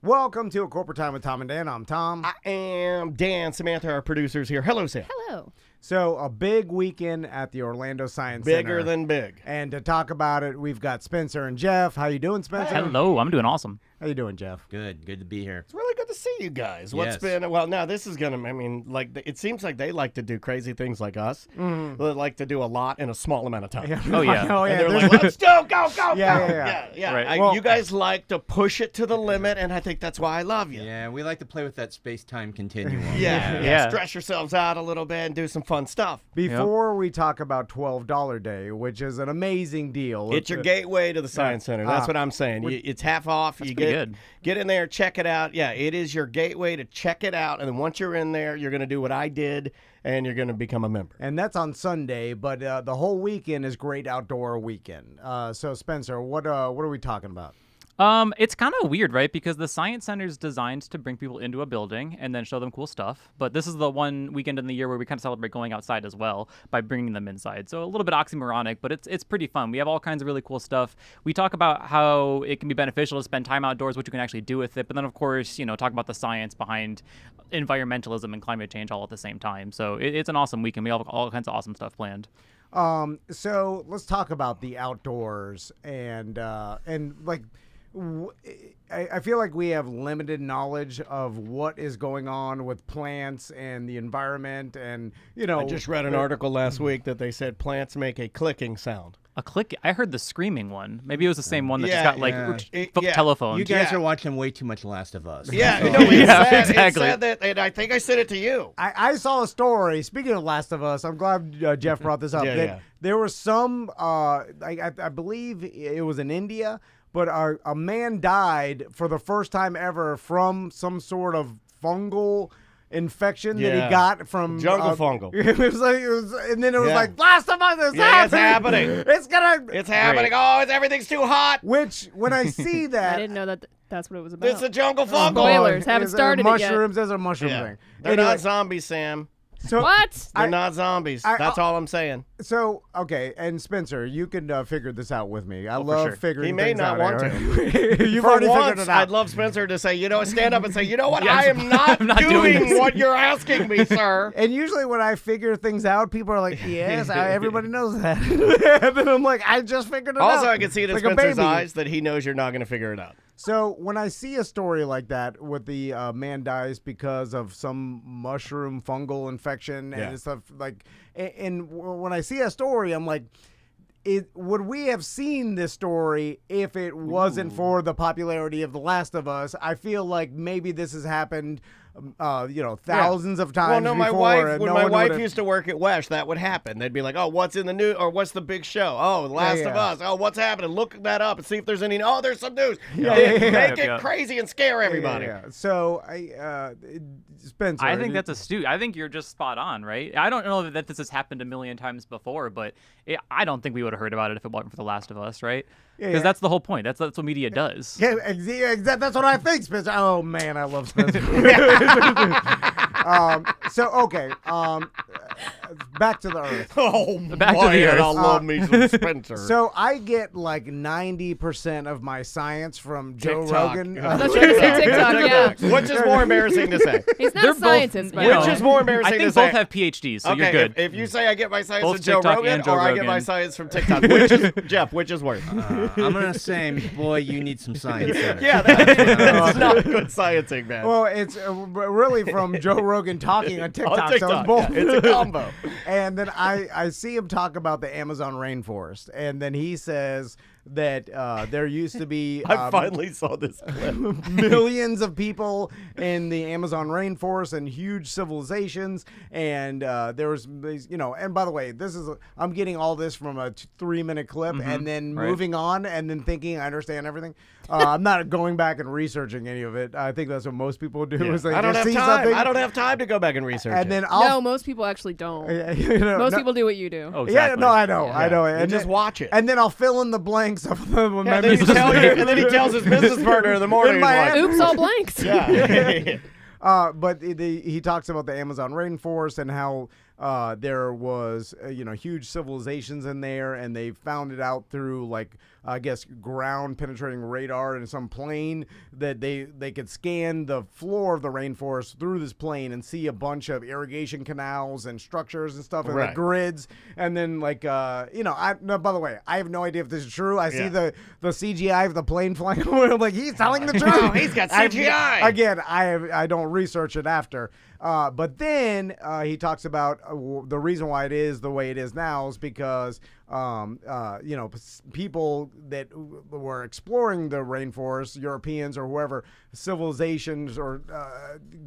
Welcome to A Corporate Time with Tom and Dan. I'm Tom. I am Dan. Samantha, our producers here. Hello, Sam. Hello. So, a big weekend at the Orlando Science Center. Bigger than big. And to talk about it, we've got Spencer and Jeff. How you doing, Spencer? Hello, I'm doing awesome. How you doing, Jeff? Good to be here. It's really good to see you guys. What's Yes. been, well, now this is going to, it seems like they like to do crazy things like us. They like to do a lot in a small amount of time. Oh, yeah. Oh, And yeah. they're There's- like, let's go, go, go, Yeah. go. Right. Well- You guys like to push it to the limit, and I think that's why I love you. Yeah, we like to play with that space-time continuum. Yeah. Stress yourselves out a little bit and do some fun stuff. Before we talk about $12 Day, which is an amazing deal. It's your gateway to the Science Center. That's what I'm saying. It's half off. You pretty good. Get in there, check it out. Yeah, it is your gateway to check it out. And then once you're in there, you're going to do what I did, and you're going to become a member. And that's on Sunday, but the whole weekend is great outdoor weekend. So, Spencer, what are we talking about? It's kind of weird, right? Because the Science Center is designed to bring people into a building and then show them cool stuff. But this is the one weekend in the year where we kind of celebrate going outside as well by bringing them inside. So a little bit oxymoronic, but it's pretty fun. We have all kinds of really cool stuff. We talk about how it can be beneficial to spend time outdoors, what you can actually do with it. But then, of course, talk about the science behind environmentalism and climate change all at the same time. So it's an awesome weekend. We have all kinds of awesome stuff planned. So let's talk about the outdoors and like. I feel like we have limited knowledge of what is going on with plants and the environment, and I just read an article last week that they said plants make a clicking sound. A click. I heard the screaming one. Maybe it was the same one that Yeah, just got telephone. You guys are watching way too much Last of Us. Yeah, That's no, all. exactly. It said that, and I think I said it to you. I saw a story. Speaking of Last of Us, I'm glad Jeff brought this up. Yeah. There was some, I believe it was in India, but a man died for the first time ever from some sort of fungal infection that he got from jungle fungal. And then it was like, Last of Us is happening. It's happening. It's happening. Oh, everything's too hot. Which, when I see that, I didn't know that's what it was about. It's a jungle fungal. Spoilers, haven't started it yet. mushrooms. There's a mushroom thing. They're not zombies, Sam. So, What? They're not zombies. That's all I'm saying. So, okay, and Spencer, you can figure this out with me. I love sure. figuring He may things not out. want to. You've For already once, figured it out. I'd love Spencer to say, stand up and say, what? Yes, I am not, I'm not doing doing this. what you're asking me, sir. And usually when I figure things out, people are like, yes, everybody knows that. And then I'm like, I just figured it out. Also, I can see it in Like a Spencer's baby. eyes that he knows you're not going to figure it out. So when I see a story like that with the man dies because of some mushroom fungal infection and stuff like, and when I see a story, I'm like, would we have seen this story if it wasn't for the popularity of The Last of Us? I feel like maybe this has happened, thousands of times. Well, no, my before, wife, and when no my one wife would've- used to work at Wesh, that would happen. They'd be like, oh, what's in the news, or what's the big show? Oh, The Last of Us. Oh, what's happening? Look that up and see if there's any. Oh, there's some news. Make it crazy and scare everybody. Yeah. So, Spencer. I think that's astute. I think you're just spot on, right? I don't know that this has happened a million times before, but I don't think we would have heard about it if it wasn't for The Last of Us, right? Because that's the whole point. That's what media does. Yeah, that's what I think, Spencer. Oh man, I love Spencer. Back to the Earth. Oh, Back to the Earth. I love me some Spencer. So I get like 90% of my science from Joe TikTok. Rogan. I thought you were gonna say TikTok, yeah. Which is more embarrassing to say? He's not They're a scientist, both, by you the know, Which way. is more embarrassing I think to say? both have PhDs, so Okay, you're good. If you say I get my science Both from Joe TikTok Rogan and Joe or I get my Rogan. science from TikTok, which is Jeff? Which is worse? I'm going to say, boy, you need some science in it. Yeah, that's not good sciencing, man. Well, it's really from Joe Rogan talking on TikTok. On So TikTok, it's both. yeah, it's a combo. And then I see him talk about the Amazon rainforest, and then he says that there used to be I finally saw this clip. millions of people in the Amazon rainforest and huge civilizations, and there was these, and by the way, I'm getting all this from a 3-minute clip and then moving on and then thinking I understand everything. I'm not going back and researching any of it. I think that's what most people do. Is they I don't just have see time. something, I don't have time to go back and research and it. then No, most people actually don't. Most people do what you do. Oh, exactly. Yeah, no, I know, I know. You And just then, watch it. and then I'll fill in the blanks of them. Yeah, and then he tells his business partner in the morning. In my he's like, head. Oops, all blanks. yeah. But he talks about the Amazon rainforest and how there was huge civilizations in there, and they found it out through I guess ground penetrating radar in some plane that they could scan the floor of the rainforest through this plane and see a bunch of irrigation canals and structures and stuff and the grids, and then by the way, I have no idea if this is true. I see the CGI of the plane flying over. I'm like, he's telling the truth. Oh, he's got CGI. Again, I don't research it after. But then he talks about the reason why it is the way it is now is because people that were exploring the rainforest, Europeans or whoever, civilizations or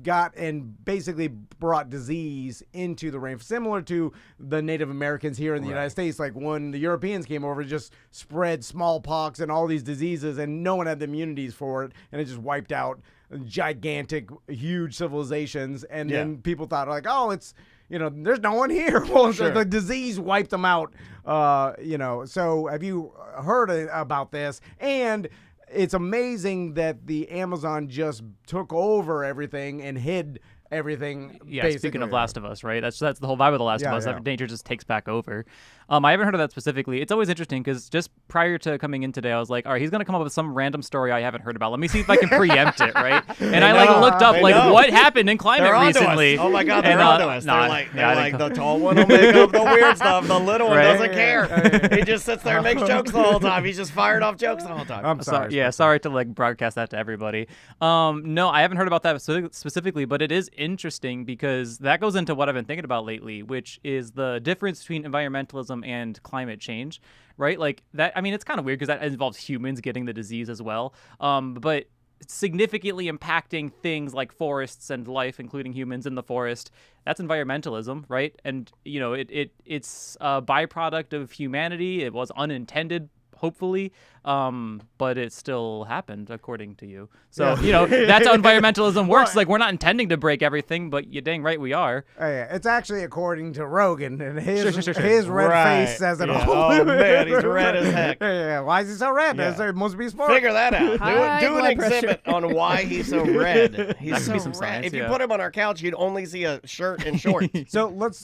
got and basically brought disease into the rainforest, similar to the Native Americans here in the United States. Like when the Europeans came over, it just spread smallpox and all these diseases, and no one had the immunities for it, and it just wiped out gigantic, huge civilizations. And then people thought it's there's no one here. Well, the disease wiped them out. So have you heard about this? And it's amazing that the Amazon just took over everything and hid everything. Yeah, basically. Speaking of Last of Us, right? That's the whole vibe of The Last of Us. That nature just takes back over. I haven't heard of that specifically. It's always interesting because just prior to coming in today, I was like, all right, he's going to come up with some random story I haven't heard about. Let me see if I can preempt it, right? And I looked up what happened in climate recently. Oh my God, they're onto us. They're like the tall one will make up the weird stuff. The little one doesn't care. He just sits there and makes jokes the whole time. He's just fired off jokes the whole time. I'm sorry. Sorry to broadcast that to everybody. No, I haven't heard about that specifically, but it is interesting because that goes into what I've been thinking about lately, which is the difference between environmentalism and climate change, right? Like that. I mean, it's kind of weird because that involves humans getting the disease as well. But significantly impacting things like forests and life, including humans in the forest. That's environmentalism, right? And it's a byproduct of humanity. It was unintended, hopefully, but it still happened according to you. So that's how environmentalism works. Like, we're not intending to break everything, but you're dang right we are. It's actually according to Rogan, and his red face says it all. Oh man, he's red as heck. Why is he so red? It must be smart. Figure that out. Do an exhibit on why he's so red. He's so red. Science, if you put him on our couch, you'd only see a shirt and shorts. So let's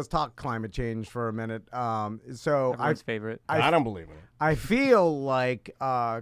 talk climate change for a minute. Everyone's favorite. I don't believe it. I feel like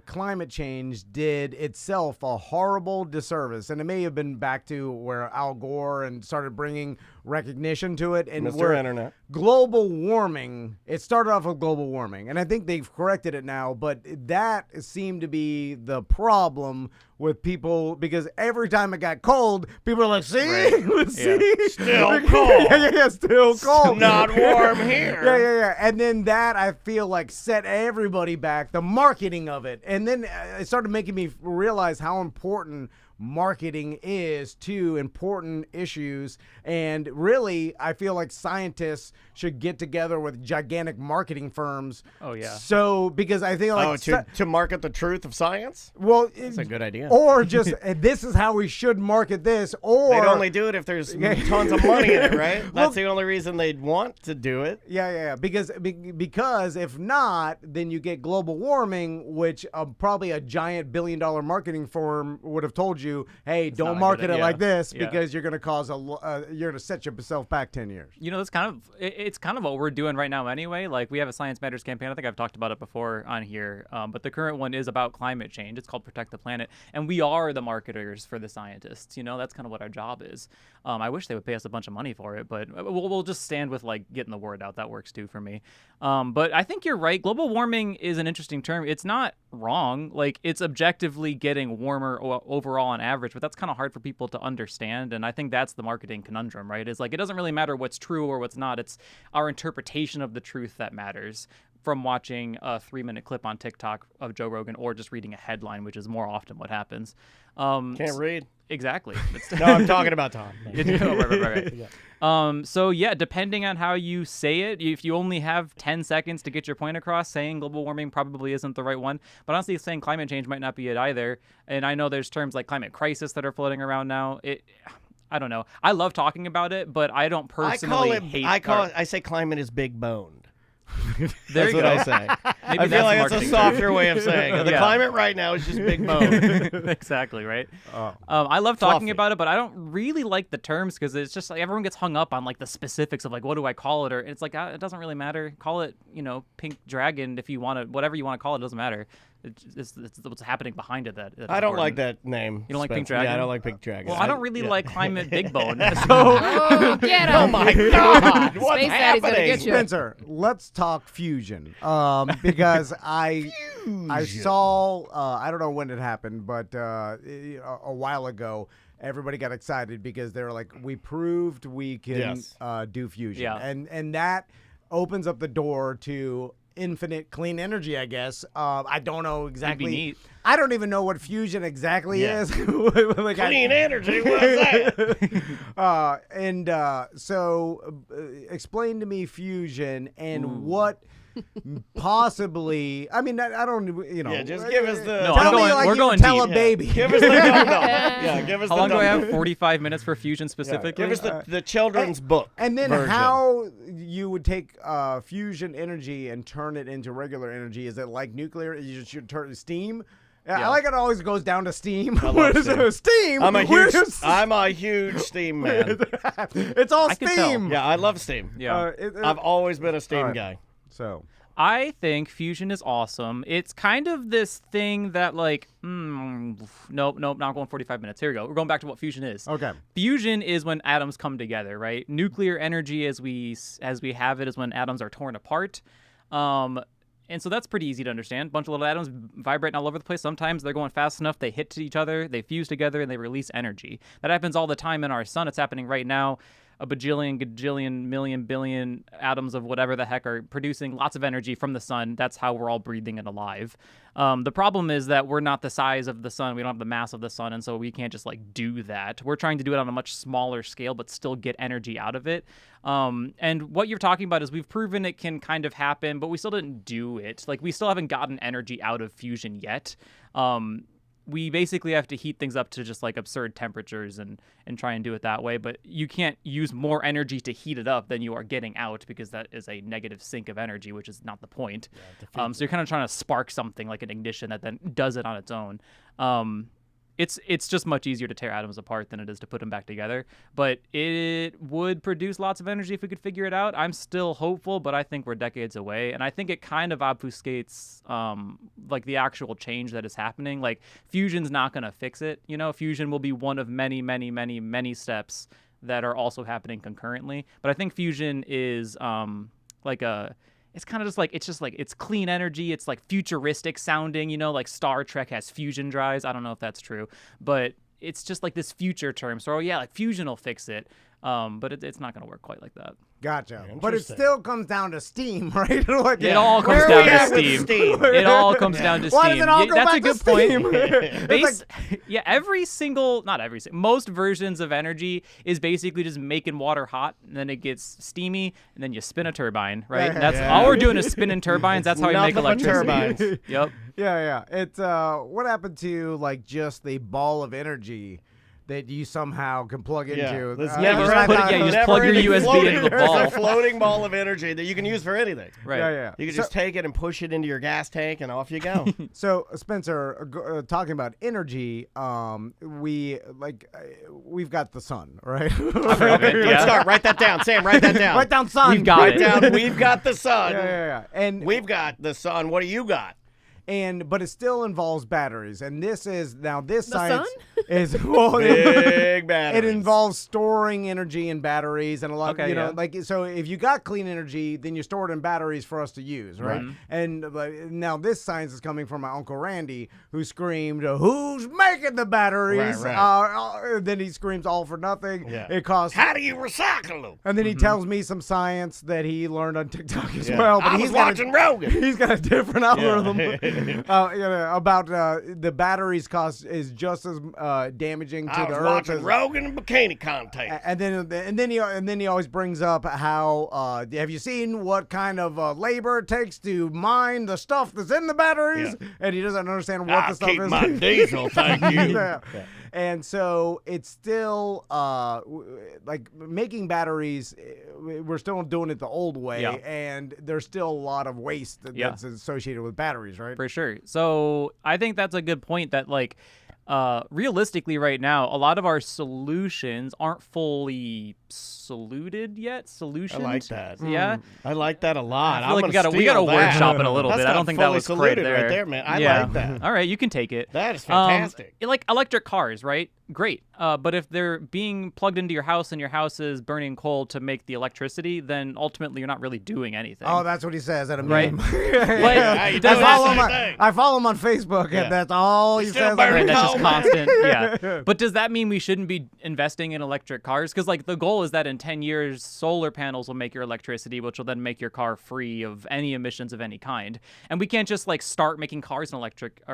climate change did itself a horrible disservice, and it may have been back to where Al Gore and started bringing recognition to it. And Mr. Internet. Global warming, it started off with global warming, and I think they've corrected it now, but that seemed to be the problem with people, because every time it got cold, people are like, see? See? Still cold. Still cold. Not warm here. Yeah. And then that, I feel like, set everybody back, the marketing of it. And then it started making me realize how important marketing is to important issues. And really, I feel like scientists should get together with gigantic marketing firms. Oh, yeah. So, because I think like... to market the truth of science? Well, that's a good idea. Or just, this is how we should market this, or... They'd only do it if there's tons of money in it, right? That's the only reason they'd want to do it. Yeah. Because if not, then you get global warming, which probably a giant billion-dollar marketing firm would have told you, hey, don't market it like this, because you're going to cause you're going to set yourself back 10 years. It's kind of what we're doing right now anyway. Like, we have a Science Matters campaign. I think I've talked about it before on here. But the current one is about climate change. It's called Protect the Planet. And we are the marketers for the scientists. That's kind of what our job is. I wish they would pay us a bunch of money for it, but we'll just stand with getting the word out. That works too for me. But I think you're right. Global warming is an interesting term. It's not wrong. Like, it's objectively getting warmer overall on average, but that's kind of hard for people to understand. And I think that's the marketing conundrum, right? It's like, it doesn't really matter what's true or what's not. It's our interpretation of the truth that matters, from watching a 3-minute clip on TikTok of Joe Rogan or just reading a headline, which is more often what happens. Can't read. Exactly. No, I'm talking about Tom. Right. Yeah. Depending on how you say it, if you only have 10 seconds to get your point across, saying global warming probably isn't the right one. But honestly, saying climate change might not be it either. And I know there's terms like climate crisis that are floating around now. I don't know. I love talking about it, but I don't personally hate it. I say climate is big boned. That's what I say. I feel like that's a softer way of saying it. The climate right now is just big bone. Exactly, right? I love talking about it, but I don't really like the terms because it's just like everyone gets hung up on like the specifics of like, what do I call it? Or it's like, it doesn't really matter. Call it, pink dragon if you want to, whatever you want to call it, doesn't matter. It's what's happening behind it that I don't like that name. You don't like Pink Dragon? Yeah, I don't like Pink Dragon. Well, I don't really like Climate Big Bone. So get him! Oh my God! What's Space Daddy's gonna happening? get you. Spencer, let's talk fusion. Because I saw I don't know when it happened, but a while ago. Everybody got excited because they were like, we proved we can do fusion. Yeah. And that opens up the door to infinite clean energy, I guess. I don't know exactly. That'd be neat. I don't even know what fusion exactly is. Like clean energy, what's that? So explain to me fusion and what possibly. I mean, I don't. Yeah, just give us the. No, tell me like we're you going tell deep. a baby. Give us the dumbbell. Yeah, give us How the long do I dumbbell. have? 45 minutes for fusion specifically? Give us the children's book. And then version. how you would take fusion energy and turn it into regular energy? Is it like nuclear? You just should turn steam. I like it always goes down to steam. I love steam. I'm a huge steam man. It's all I can tell. steam. Yeah, I love steam. Yeah. I've always been a steam guy. So I think fusion is awesome. It's kind of this thing that like, nope, not going 45 minutes. Here we go. We're going back to what fusion is. okay. Fusion is when atoms come together, right? Nuclear energy as we have it is when atoms are torn apart. And so that's pretty easy to understand. A bunch of little atoms vibrating all over the place. Sometimes they're going fast enough, they hit each other, they fuse together, and they release energy. That happens all the time in our sun. It's happening right now. A bajillion, gajillion, million, billion atoms of whatever the heck are producing lots of energy from the sun. That's how we're all breathing and alive. The problem is that we're not the size of the sun. We don't have the mass of the sun, and so we can't just like do that. We're trying to do it on a much smaller scale, but still get energy out of it. And what you're talking about is we've proven it can kind of happen, but we still didn't do it. Like we still haven't gotten energy out of fusion yet. We basically have to heat things up to just like absurd temperatures and try and do it that way. But you can't use more energy to heat it up than you are getting out because that is a negative sink of energy, which is not the point. So you're kind of trying to spark something like an ignition that then does it on its own. It's just much easier to tear atoms apart than it is to put them back together. But it would produce lots of energy if we could figure it out. I'm still hopeful, but I think we're decades away. And I think it kind of obfuscates like the actual change that is happening. Like fusion's not going to fix it. Fusion will be one of many, many, many, many steps that are also happening concurrently. But I think fusion is it's kind of just like it's clean energy. It's like futuristic sounding, like Star Trek has fusion drives. I don't know if that's true, but it's just like this future term. So like fusion will fix it. But it's not going to work quite like that. Gotcha. But it still comes down to steam, right? Like, it all comes down to steam. It all comes down to steam. Why does it all go That's back a good to point. Most versions of energy is basically just making water hot, and then it gets steamy, and then you spin a turbine, right? That's all we're doing is spinning turbines. That's how we make electricity. Turbines. Yep. Yeah. It's what happened to like just the ball of energy that you somehow can plug into? You just plug your USB into the ball. There's a floating ball of energy that you can use for anything. Right. Yeah. You can just take it and push it into your gas tank, and off you go. So, Spencer, talking about energy, we've got the sun, right? Okay, good start. Write that down, Sam. Write that down. Write down sun. We've got Write it. down. We've got the sun. Yeah. And we've got the sun. What do you got? But it still involves batteries, and this the science sun? is Big batteries. It involves storing energy in batteries and a lot. So if you got clean energy, then you store it in batteries for us to use, right? And now this science is coming from my Uncle Randy, who screamed, "Who's making the batteries?" Right. Then he screams, "All for nothing." Yeah. It costs. How do you recycle them? And then he tells me some science that he learned on TikTok as well. But he's watching Rogan. He's got a different algorithm. About the batteries cost is just as damaging to I the was earth. watching Rogan and bikini contest. And then he always brings up how have you seen what kind of labor it takes to mine the stuff that's in the batteries? Yeah. And he doesn't understand what the stuff keep is. my diesel, thank you. Yeah. And so it's still like making batteries. We're still doing it the old way, and there's still a lot of waste that's associated with batteries, right? For sure. So I think that's a good point. That like realistically, right now, a lot of our solutions aren't fully soluted yet. Solutions. I like that. Yeah, I like that a lot. I feel like we gotta workshop it a little bit. I don't think that was quite there. Right there, man. I like that. All right, you can take it. That is fantastic. Like electric cars, right? Great. But if they're being plugged into your house and your house is burning coal to make the electricity, then ultimately you're not really doing anything. Oh, that's what he says at a right. meme. I follow him on Facebook, and that's all he says. Right, that's just constant. Yeah. But does that mean we shouldn't be investing in electric cars? Because like the goal is that in 10 years, solar panels will make your electricity, which will then make your car free of any emissions of any kind. And we can't just like start making electric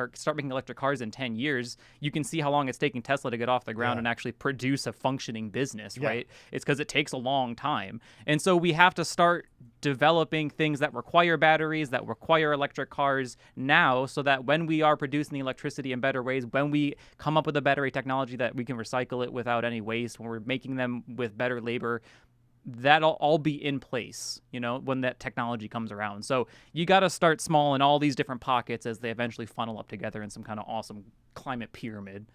cars in 10 years. You can see how long it's taking Tesla to get off the ground and actually produce a functioning business, right? It's because it takes a long time. And so we have to start developing things that require batteries, that require electric cars now, so that when we are producing the electricity in better ways, when we come up with a battery technology that we can recycle it without any waste, when we're making them with better labor, that'll all be in place, when that technology comes around. So you got to start small in all these different pockets as they eventually funnel up together in some kind of awesome climate pyramid.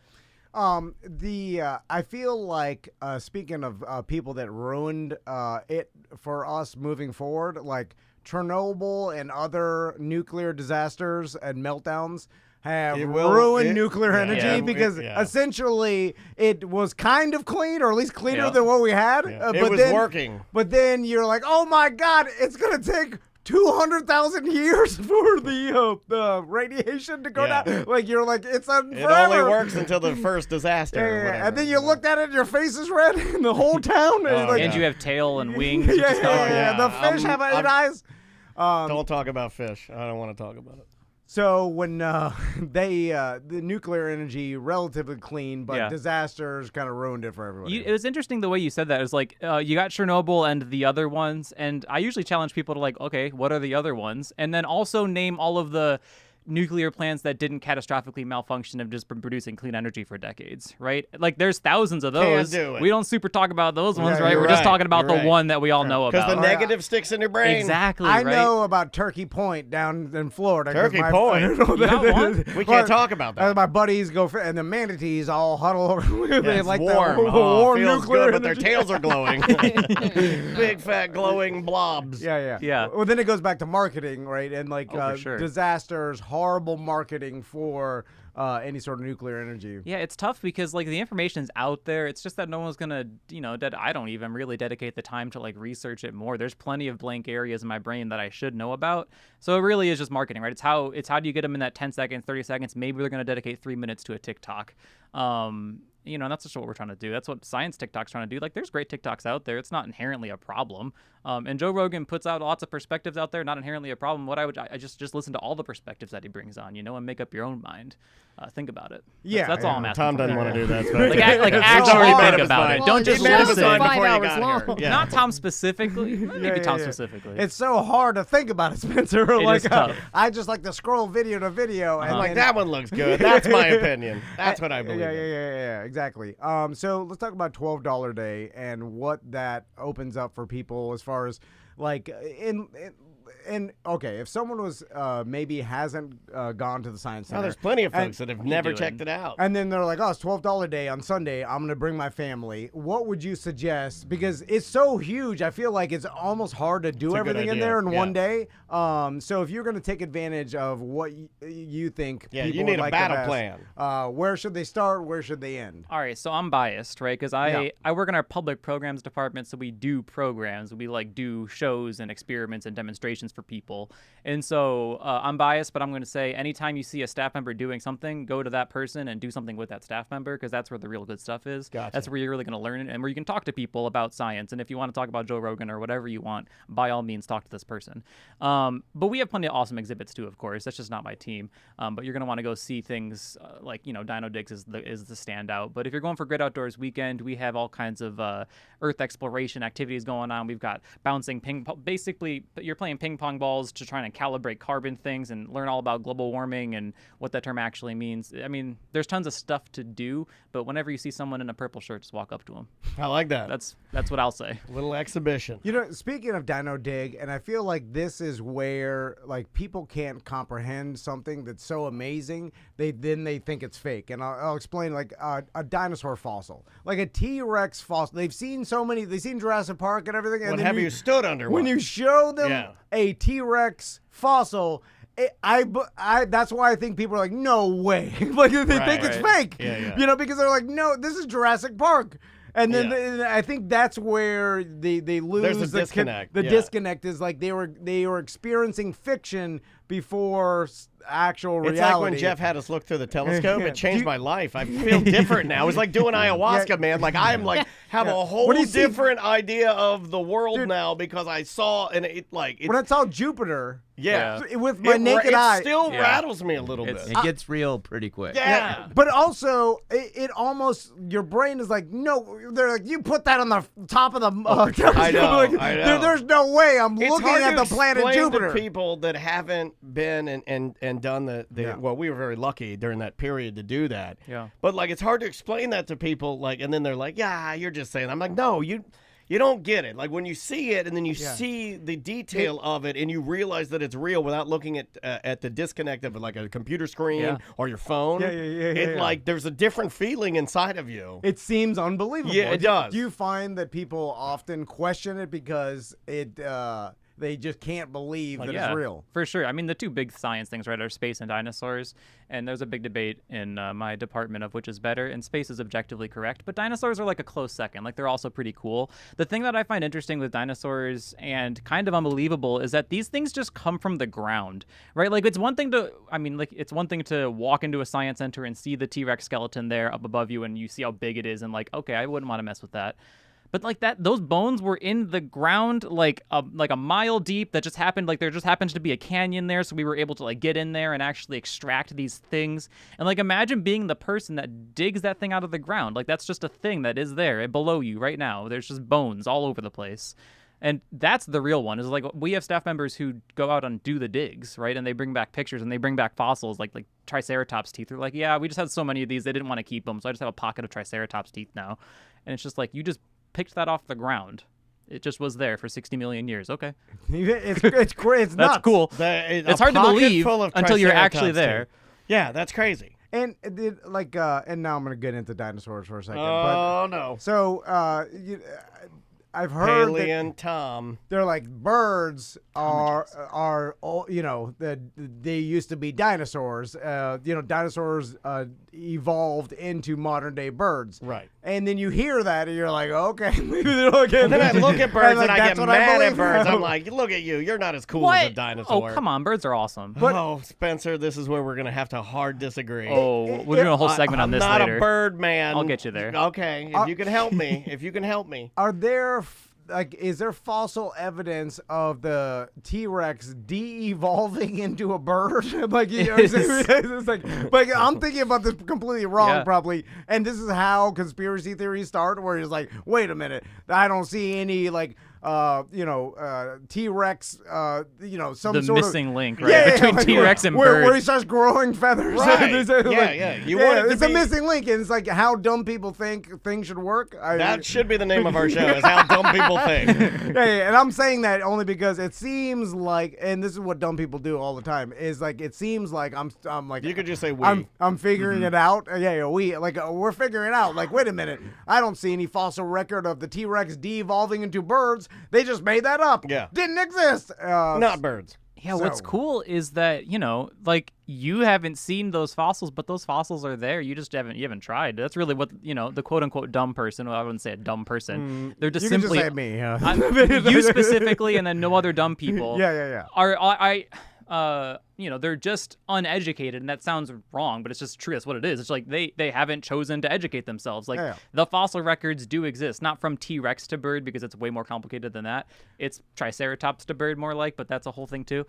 I feel like speaking of people that ruined it for us moving forward, like Chernobyl and other nuclear disasters and meltdowns have ruined nuclear energy because essentially it was kind of clean, or at least cleaner than what we had. It was working. But then you're like, oh my God, it's going to take 200,000 years for the radiation to go down. Like, you're like, it's forever. It only works until the first disaster. And then you looked at it and your face is red in the whole town. And you have tail and wings. The fish have 8 eyes. Don't talk about fish. I don't want to talk about it. So when the nuclear energy relatively clean, but disasters kind of ruined it for everybody. It was interesting the way you said that. It was like you got Chernobyl and the other ones, and I usually challenge people to like, okay, what are the other ones? And then also name all of the nuclear plants that didn't catastrophically malfunction have just been producing clean energy for decades, right? Like there's thousands of those. Can't do it. We don't super talk about those ones, right? We're just talking about the one that we all know about. Because the negative sticks in your brain. Exactly, I know about Turkey Point down in Florida. Turkey Point? You got one? We can't talk about that. My buddies go, and the manatees all huddle over. They It's like warm. That warm feels nuclear good, but their energy. tails are glowing. Big, fat, glowing blobs. Yeah. Well, then it goes back to marketing, right? And like for sure. disasters, horrible marketing for any sort of nuclear energy. Yeah, it's tough because like the information's out there. It's just that no one's gonna, I don't even really dedicate the time to like research it more. There's plenty of blank areas in my brain that I should know about. So it really is just marketing, right? It's how do you get them in that 10 seconds, 30 seconds? Maybe they're gonna dedicate 3 minutes to a TikTok. And that's just what we're trying to do. That's what science TikTok's trying to do. Like, there's great TikToks out there. It's not inherently a problem. And Joe Rogan puts out lots of perspectives out there, not inherently a problem. I just listen to all the perspectives that he brings on, and make up your own mind. Think about it. That's all I'm asking. Tom for. doesn't want to do that. So Like actually think about it. Don't just listen. 5 hours long. Yeah. Not Tom specifically. Maybe Tom specifically. It's so hard to think about it, Spencer. It is tough. I just like to scroll video to video. And I'm like, that one looks good. That's my opinion. That's what I believe. Yeah, exactly. So let's talk about $12 day and what that opens up for people as far as like okay, if someone was maybe hasn't gone to the science center. There's plenty of folks that have never checked it out. And then they're like, oh, it's $12 day on Sunday. I'm going to bring my family. What would you suggest? Because it's so huge. I feel like it's almost hard to do everything in there in one day. So if you're going to take advantage of what you think people you need would like a battle the best, plan. Where should they start? Where should they end? All right, so I'm biased, right? Because I work in our public programs department, so we do programs. We like do shows and experiments and demonstrations situations for people. And so I'm biased, but I'm going to say anytime you see a staff member doing something, go to that person and do something with that staff member, because that's where the real good stuff is. Gotcha. That's where you're really going to learn it, and where you can talk to people about science. And if you want to talk about Joe Rogan or whatever you want, by all means, talk to this person. But we have plenty of awesome exhibits too, of course. That's just not my team. But you're going to want to go see things like, Dino Dig is the standout. But if you're going for Great Outdoors Weekend, we have all kinds of Earth exploration activities going on. We've got bouncing basically, you're playing ping pong balls to try and calibrate carbon things and learn all about global warming and what that term actually means. I mean, there's tons of stuff to do, but whenever you see someone in a purple shirt, just walk up to them. I like that. That's what I'll say. Little exhibition. Speaking of Dino Dig, and I feel like this is where like people can't comprehend something that's so amazing, they think it's fake. And I'll explain, like a dinosaur fossil, like a T-Rex fossil. They've seen Jurassic Park and everything. And have you stood under one? When you show them a T-Rex fossil, that's why I think people are like, no way. Like they think it's fake. Yeah. Because they're like, no, this is Jurassic Park. And then I think that's where they lose. There's a disconnect. The disconnect is like they were experiencing fiction before actual reality. It's like when Jeff had us look through the telescope. It changed my life. I feel different now. It's like doing ayahuasca, man. Like I'm like have a whole different idea of the world now because I saw when I saw Jupiter. Yeah. With my naked eye. It still rattles me a little bit. It gets real pretty quick. Yeah. But also, it almost, your brain is like, no, they're like, you put that on the top of the telescope. I know, like, I know. There's no way I'm It's looking hard at to the planet explain Jupiter. to people that haven't been and done well, we were very lucky during that period to do that. Yeah. But like, it's hard to explain that to people, and then they're like, yeah, you're just saying. I'm like, no, you don't get it. Like when you see it and then you see the detail of it and you realize that it's real without looking at the disconnect of it, like a computer screen or your phone. Like there's a different feeling inside of you. It seems unbelievable. Yeah, it does. Do you find that people often question it because they just can't believe that it's real? For sure. I mean, the two big science things, right, are space and dinosaurs. And there's a big debate in my department of which is better. And space is objectively correct. But dinosaurs are like a close second. Like, they're also pretty cool. The thing that I find interesting with dinosaurs and kind of unbelievable is that these things just come from the ground, right? Like, it's one thing to walk into a science center and see the T-Rex skeleton there up above you and you see how big it is and like, okay, I wouldn't want to mess with that. But like those bones were in the ground like a mile deep. That just happened. Like there just happens to be a canyon there, so we were able to like get in there and actually extract these things. And like imagine being the person that digs that thing out of the ground. Like that's just a thing that is there below you right now. There's just bones all over the place. And that's the real one. Is like we have staff members who go out and do the digs, right? And they bring back pictures and they bring back fossils like Triceratops teeth. They're like, yeah, we just had so many of these, they didn't want to keep them, so I just have a pocket of Triceratops teeth now. And it's just like you just picked that off the ground. It just was there for 60 million years. Okay. It's great. It's nuts. That's cool. It's hard to believe until you're actually there. Yeah, that's crazy. And and now I'm going to get into dinosaurs for a second. Oh, no. So, I've heard Alien Tom. They're like birds are they used to be dinosaurs. Dinosaurs evolved into modern day birds. Right. And then you hear that and you're like, okay, maybe they're okay. And then I look at birds and I get mad at birds. I'm like, look at you. You're not as cool as a dinosaur. Oh, come on. Birds are awesome. But, Spencer, this is where we're going to have to hard disagree. Oh, we're doing a whole segment on this later. I'm not a bird man. I'll get you there. Okay. If you can help me. Is there fossil evidence of the T-Rex de-evolving into a bird? It's I'm thinking about this completely wrong, probably. And this is how conspiracy theories start, where it's like, wait a minute, I don't see any T-Rex, some sort missing link, right? Between T-Rex and bird. Where he starts growing feathers. Right. It's a missing link, and it's like how dumb people think things should work. That should be the name of our show, is how dumb people think. And I'm saying that only because it seems like, and this is what dumb people do all the time, is like, it seems like I'm like, you could just say we. I'm figuring it out. We, we're figuring it out. Like, wait a minute, I don't see any fossil record of the T-Rex de-evolving into birds. They just made that up. Yeah. Didn't exist. Not birds. Yeah, what's cool is that, like you haven't seen those fossils, but those fossils are there. You just haven't tried. That's really what, the quote unquote dumb person, well, I wouldn't say a dumb person. They're just you simply can just say me. you specifically and then no other dumb people. Yeah. They're just uneducated, and that sounds wrong, but it's just true. That's what it is. It's like they haven't chosen to educate themselves. Like the fossil records do exist, not from T-Rex to bird because it's way more complicated than that. It's Triceratops to bird more like, but that's a whole thing too.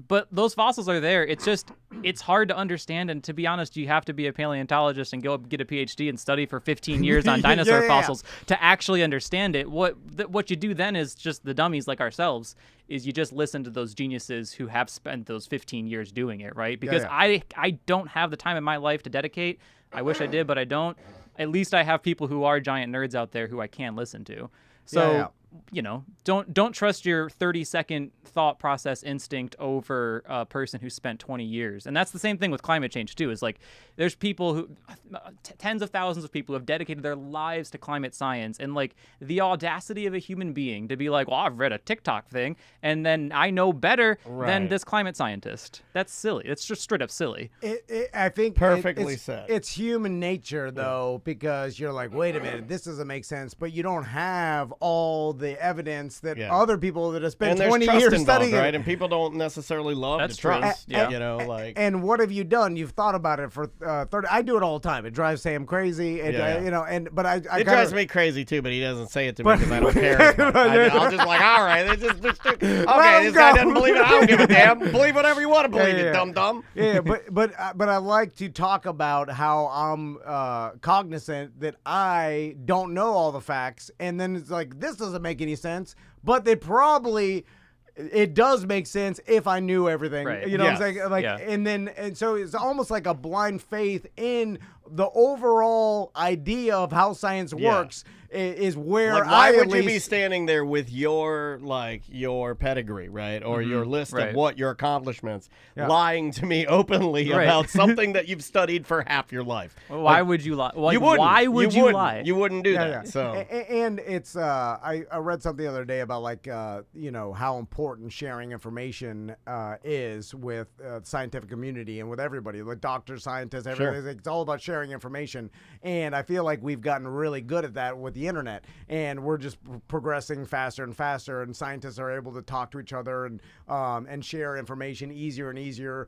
But those fossils are there. It's hard to understand, and to be honest, you have to be a paleontologist and go get a PhD and study for 15 years on dinosaur fossils to actually understand it. What you do then is just the dummies like ourselves is you just listen to those geniuses who have spent those 15 years doing it, right? Because I don't have the time in my life to dedicate. I wish I did, but I don't. At least I have people who are giant nerds out there who I can listen to. So don't trust your 30-second thought process instinct over a person who spent 20 years. And that's the same thing with climate change too. Is like there's people who tens of thousands of people who have dedicated their lives to climate science, and like the audacity of a human being to be like, well, I've read a TikTok thing and then I know better than this climate scientist. That's silly. It's just straight up silly. I think perfectly said. It's human nature though, because you're like, wait a minute, this doesn't make sense, but you don't have all the evidence that other people that have spent 20 years studying right? And people don't necessarily love to trust. And what have you done? You've thought about it for 30. I do it all the time. It drives Sam crazy. But it drives me crazy too. But he doesn't say it to me because I don't care. I'll just like, all right, okay, this guy doesn't believe it. I don't give a damn. Believe whatever you want to believe, you dumb. Yeah, but I like to talk about how I'm cognizant that I don't know all the facts, and then it's like this doesn't make any sense, but it does make sense if I knew everything. Right. You know what I'm saying? Like, and so it's almost like a blind faith in the overall idea of how science works is where like, why would you be standing there with your pedigree, right? Or your list of what your accomplishments, lying to me openly about something that you've studied for half your life? Why would you lie? You wouldn't. Why would you lie? You wouldn't do that. So and it's I read something the other day about like how important sharing information is with the scientific community and with everybody, like doctors, scientists, everything. Sure. It's all about sharing information, and I feel like we've gotten really good at that with the internet, and we're just progressing faster and faster, and scientists are able to talk to each other and share information easier and easier,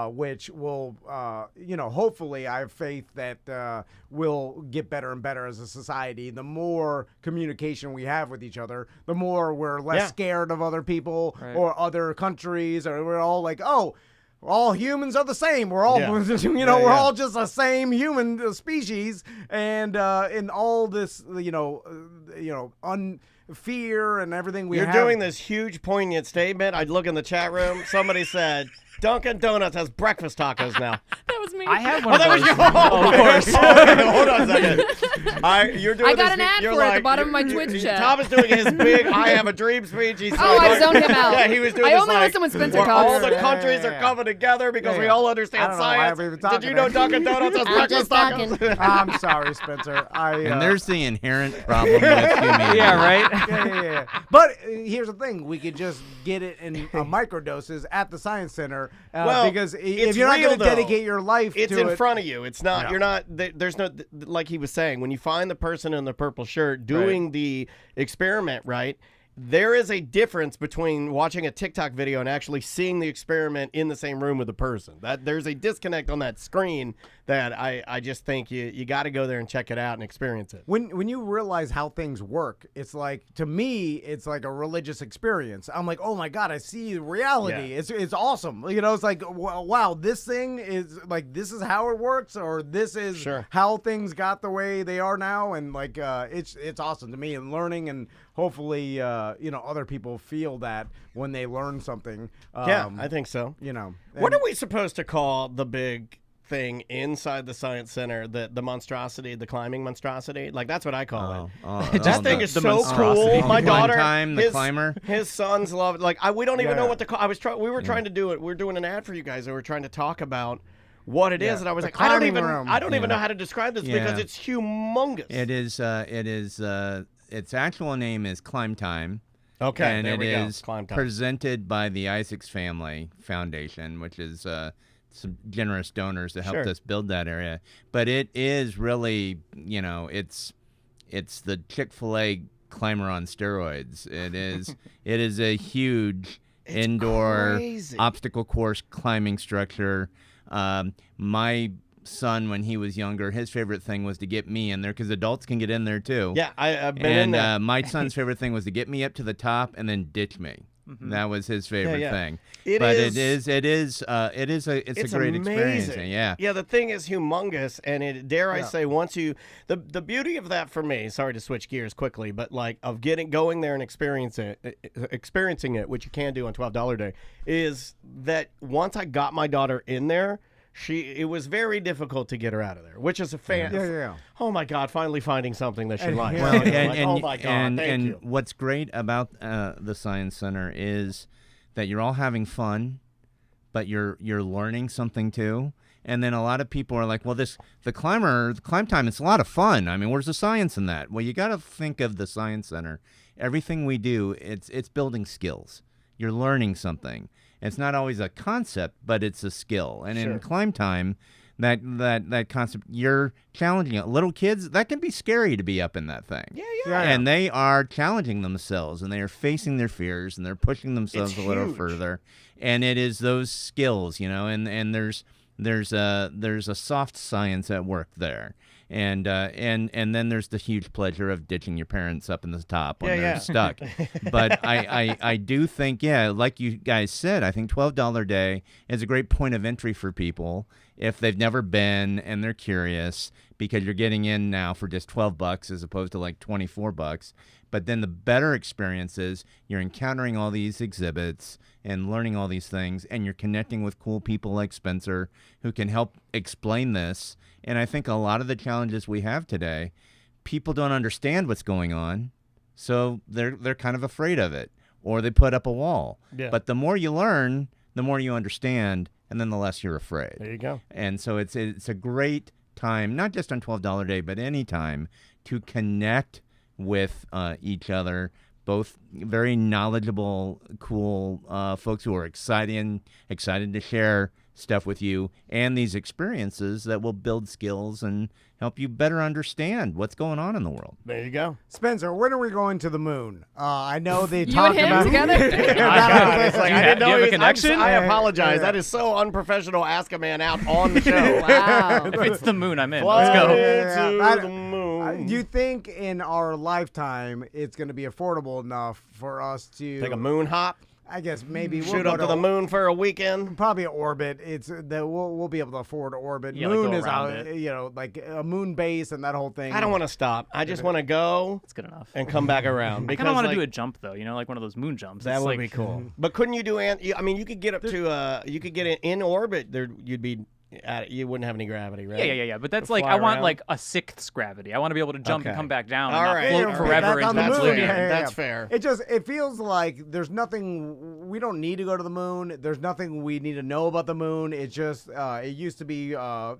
which will hopefully I have faith that we'll get better and better as a society. The more communication we have with each other, the more we're less scared of other people or other countries, or we're all like, oh, all humans are the same. We're all, we're all just the same human species, and in all this, fear and everything You're doing this huge poignant statement. I'd look in the chat room. Somebody said, Dunkin' Donuts has breakfast tacos now. That was me. I have one of those. That was you. Of course. Hold on a second. You're doing I got an ad for it at the bottom of my Twitch chat. Tom is doing his big I have a dream speech. I zoned him out. Yeah, he was doing I this only listen when Spencer talks. all the countries are coming together because we all understand science. Did you know Dunkin' Donuts has breakfast tacos? I'm sorry, Spencer. And there's the inherent problem with humanity. Yeah, right? Yeah. But here's the thing. We could just get it in microdoses at the Science Center. Because if you're not going to dedicate your life to it. It's in front of you. It's not, you're not, there's no, like he was saying, when you find the person in the purple shirt doing the experiment, right? There is a difference between watching a TikTok video and actually seeing the experiment in the same room with the person. That there's a disconnect on that screen that I just think you got to go there and check it out and experience it. When you realize how things work, it's like, to me, it's like a religious experience. I'm like, oh my God, I see reality. Yeah. It's awesome. It's like, wow, this thing is like, this is how it works, or this is how things got the way they are now. And like, it's awesome to me, and learning, and hopefully, other people feel that when they learn something. I think so. What are we supposed to call the big thing inside the Science Center, the monstrosity, the climbing monstrosity? Like, that's what I call it. That thing is so cool. My daughter, the climber, his sons love it. Like, we don't even know what to call. We were trying to do it. We're doing an ad for you guys, and we're trying to talk about what it is, and I was like, I don't even know how to describe this because it's humongous. It is. Its actual name is Climb Time. Okay, and there it we go. is Climb time. presented by the Isaacs Family Foundation, which is some generous donors that helped us build that area. But it is really, it's the Chick-fil-A climber on steroids. It is a huge indoor obstacle course climbing structure. My son, when he was younger, his favorite thing was to get me in there because adults can get in there too. Yeah, I've been in there. And my son's favorite thing was to get me up to the top and then ditch me. That was his favorite thing. It's a great experience. Yeah, the thing is humongous, and I say, once you the beauty of that for me. Sorry to switch gears quickly, but of going there and experiencing it, which you can do on $12 day, is that once I got my daughter in there. It was very difficult to get her out of there, which is a fan. Yeah. Oh my God! Finally finding something that she likes. Well, oh my God! Thank you. What's great about the Science Center is that you're all having fun, but you're learning something too. And then a lot of people are like, "Well, the climb time, it's a lot of fun. I mean, where's the science in that?" Well, you got to think of the Science Center. Everything we do, it's building skills. You're learning something. It's not always a concept, but it's a skill. And in climb time, that concept, you're challenging it. Little kids, that can be scary to be up in that thing. Yeah. And they are challenging themselves, and they are facing their fears, and they're pushing themselves a little further. And it is those skills, and there's a soft science at work there. And then there's the huge pleasure of ditching your parents up in the top when they're stuck. But I do think, like you guys said, I think $12 day is a great point of entry for people if they've never been and they're curious, because you're getting in now for just $12 as opposed to like $24. But then the better experience is you're encountering all these exhibits and learning all these things, and you're connecting with cool people like Spencer who can help explain this. And I think a lot of the challenges we have today, people don't understand what's going on, so they're kind of afraid of it, or they put up a wall. Yeah. But the more you learn, the more you understand, and then the less you're afraid. There you go. And so it's a great time, not just on $12 day, but any time, to connect with each other, both very knowledgeable, cool folks who are excited to share stuff with you, and these experiences that will build skills and help you better understand what's going on in the world. There you go. Spencer, when are we going to the moon? I know they You talked and him about together? It's like, I didn't know you have a he was- connection? I apologize. That is so unprofessional. Ask a man out on the show. Wow. If it's the moon, I'm in. Fly Let's go. to the moon. Do you think in our lifetime it's going to be affordable enough for us to Take a moon hop. I guess maybe we'll Shoot go up to the moon for a weekend. Probably orbit. It's that we'll be able to afford orbit. Yeah, like moon go is around out, it. like a moon base and that whole thing. I don't want to stop. I just want to go That's good enough. and come back around. I kind of want to like, do a jump though, like one of those moon jumps. That It's would like, be cool. But couldn't you do? I mean, you could get up to. You could get in orbit. There, you'd be. You wouldn't have any gravity, right? Yeah. But that's To like fly I want around? like a sixth gravity. I want to be able to jump and Okay. come back down All and right. not Yeah, float forever that's into on the That's moon. oblivion. fair. Yeah. That's fair. It feels like there's nothing. We don't need to go to the moon. There's nothing we need to know about the moon. It's just it used to be a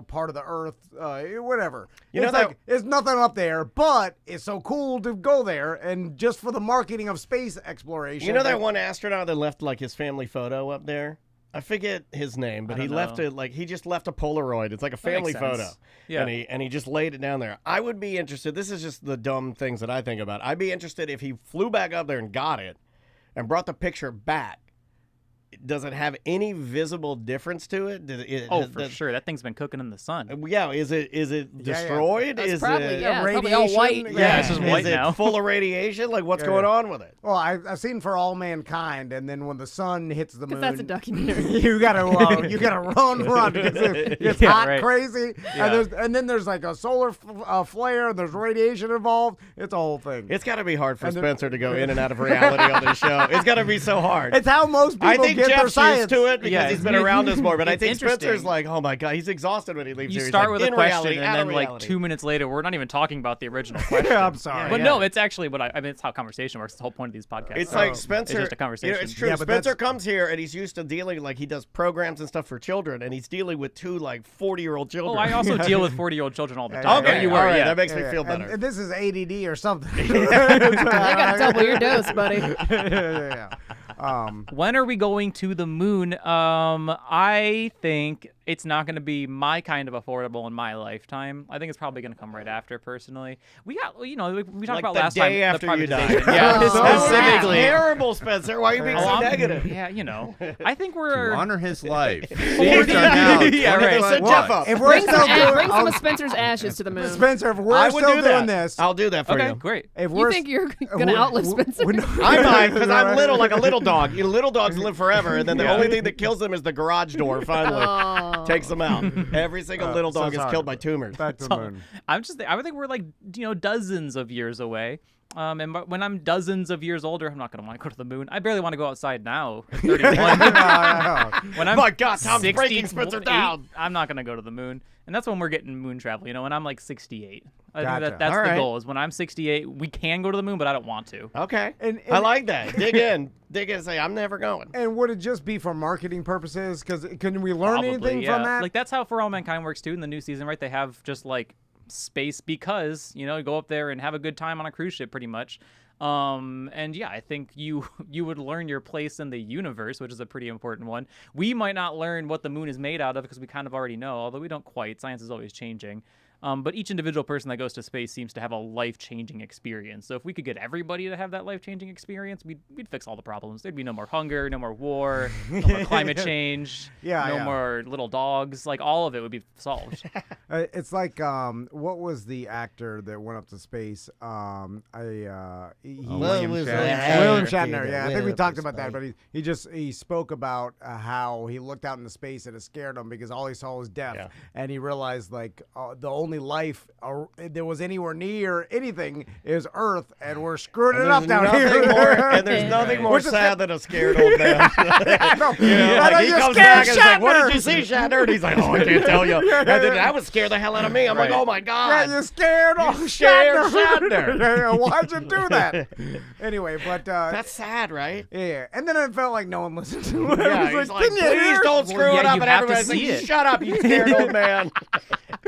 part of the Earth. Whatever. It's nothing up there, but it's so cool to go there, and just for the marketing of space exploration. You know that one astronaut that left like his family photo up there? I forget his name, but I he don't left know. it like he just left a Polaroid. It's like a That makes family sense. photo. Yeah. And he just laid it down there. I would be interested. This is just the dumb things that I think about. I'd be interested if he flew back up there and got it and brought the picture back. Does it have any visible difference to it? For sure. That thing's been cooking in the sun. Yeah, is it destroyed? That's is probably, it yeah, probably all white. radiation? Yeah, it's just is white it now. full of radiation? Like what's going on with it? Well, I've seen For All Mankind, and then when the sun hits the moon, That's a documentary. you gotta run because it's Yeah, hot, right. crazy, Yeah. and then there's like a solar flare, and there's radiation involved. It's a whole thing. It's got to be hard for And then- Spencer to go in and out of reality on this show. It's got to be so hard. It's how most people I think get their Jeff's science. used to it because he's been around us more. But I It's think Spencer's interesting. like, oh my god, he's exhausted when he leaves You here. He's start like, with a in question, reality, and out then of like reality. 2 minutes later, we're not even talking about the original question. I'm sorry. But no, it's actually what I mean. It's how conversation works. The whole point of these podcasts. It's So like Spencer. It's just a conversation. It's true. Yeah, but Spencer that's- comes here and he's used to dealing like he does programs and stuff for children, and he's dealing with 2 like 40-year-old children. Oh, I also deal with 40-year-old children all the time. Okay, Don't you all worry. right, Yeah. that makes me feel And better. this is ADD or something. They got to double your dose, buddy. yeah. When are we going to the moon? I think it's not going to be my kind of affordable in my lifetime. I think it's probably going to come right after. Personally, we talked Like about the last day time after the you die. privatization. Yeah, Yeah, specifically. Terrible, Spencer. Why are you being so I'm- negative? Yeah, I think we're To honor his life. These are now Yeah, right. 25 Set Jeff up. If we're still doing, Bring some of Spencer's ashes to the moon. Spencer, if we're I would still do doing that. this, I'll do that for okay. you. Great. if You we're think you're going to outlive Spencer? I might, because I'm little, like a little dog. You know, little dogs live forever, and then the only thing that kills them is the garage door. Finally, Oh. takes them out. Every single little so dog is sorry. killed by tumors. back to the moon. I would think we're like dozens of years away. And when I'm dozens of years older, I'm not going to want to go to the moon. I barely want to go outside now. At 31. When I'm My God, Tom's 60, breaking Spencer down. I'm not going to go to the moon. And that's when we're getting moon travel. When I'm like 68. I Gotcha. think that's All the right. goal. Is when I'm 68, we can go to the moon, but I don't want to. Okay, And- I like that. Dig in and say, I'm never going. And would it just be for marketing purposes? Because can we learn Probably, anything yeah. from that? Like that's how For All Mankind works too in the new season, right? They have just like space because go up there and have a good time on a cruise ship, pretty much. And yeah, I think you would learn your place in the universe, which is a pretty important one. We might not learn what the moon is made out of because we kind of already know, although we don't quite. Science is always changing. But each individual person that goes to space seems to have a life-changing experience. So if we could get everybody to have that life-changing experience, we'd fix all the problems. There'd be no more hunger, no more war, no more climate change, no more little dogs. Like all of it would be solved. It's like what was the actor that went up to space? William William Shatner. Shatner. Yeah, I think we talked about that, but he spoke about how he looked out into space and it scared him because all he saw was death, and he realized like the only life there was anywhere near anything is Earth, and we're screwing it up down here. And there's nothing more sad than a scared old man. You He comes back and is like, "What did you see, Shatner?" And he's like, "Oh, I can't tell you." And then that would scare the hell out of me. I'm like, "Oh my God." Yeah, you scared old scared Shatner. Yeah, why'd you do that? Anyway, but That's sad, right? yeah, and then it felt like no one listened to it. Yeah, It was he's like, "Can you "Please hear?" don't screw it yeah, up." you And have to everybody's like, see it. "Shut up, you scared old man."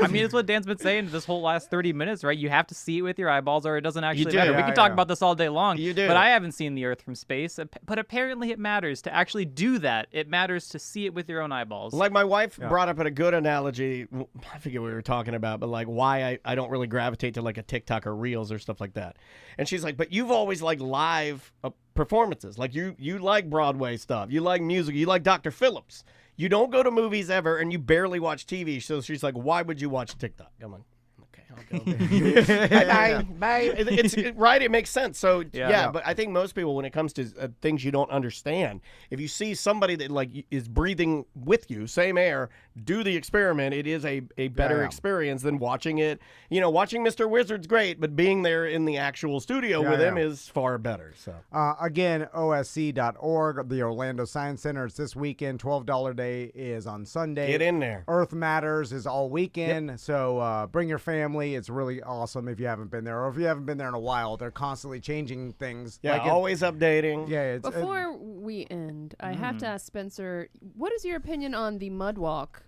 I mean, it's what Dan's been saying this whole last 30 minutes, right? You have to see it with your eyeballs or it doesn't actually do. matter. We Yeah, can talk yeah. about this all day long. You do. But I haven't seen the Earth from space. But apparently it matters to actually do that. It matters to see it with your own eyeballs. Like my wife brought up a good analogy. I forget what we were talking about, but like why I don't really gravitate to like a TikTok or Reels or stuff like that. And she's like, "But you've always like live performances. Like you like Broadway stuff. You like music. You like Dr. Phillips. You don't go to movies ever, and you barely watch TV." So she's like, "Why would you watch TikTok?" I'm like, "Okay, I'll go." Bye. It's right. It makes sense. So yeah, but I think most people, when it comes to things you don't understand, if you see somebody that like is breathing with you, same air, do the experiment. It is a better experience than watching it. Watching Mr. Wizard's great, but being there in the actual studio with him is far better. So again, OSC.org, the Orlando Science Center. It's this weekend. $12 day is on Sunday. get in there. Earth Matters is all weekend, so bring your family. It's really awesome if you haven't been there, or if you haven't been there in a while. They're constantly changing things. Yeah, always updating. Yeah, it's Before we end, I have to ask Spencer, what is your opinion on the mud walk?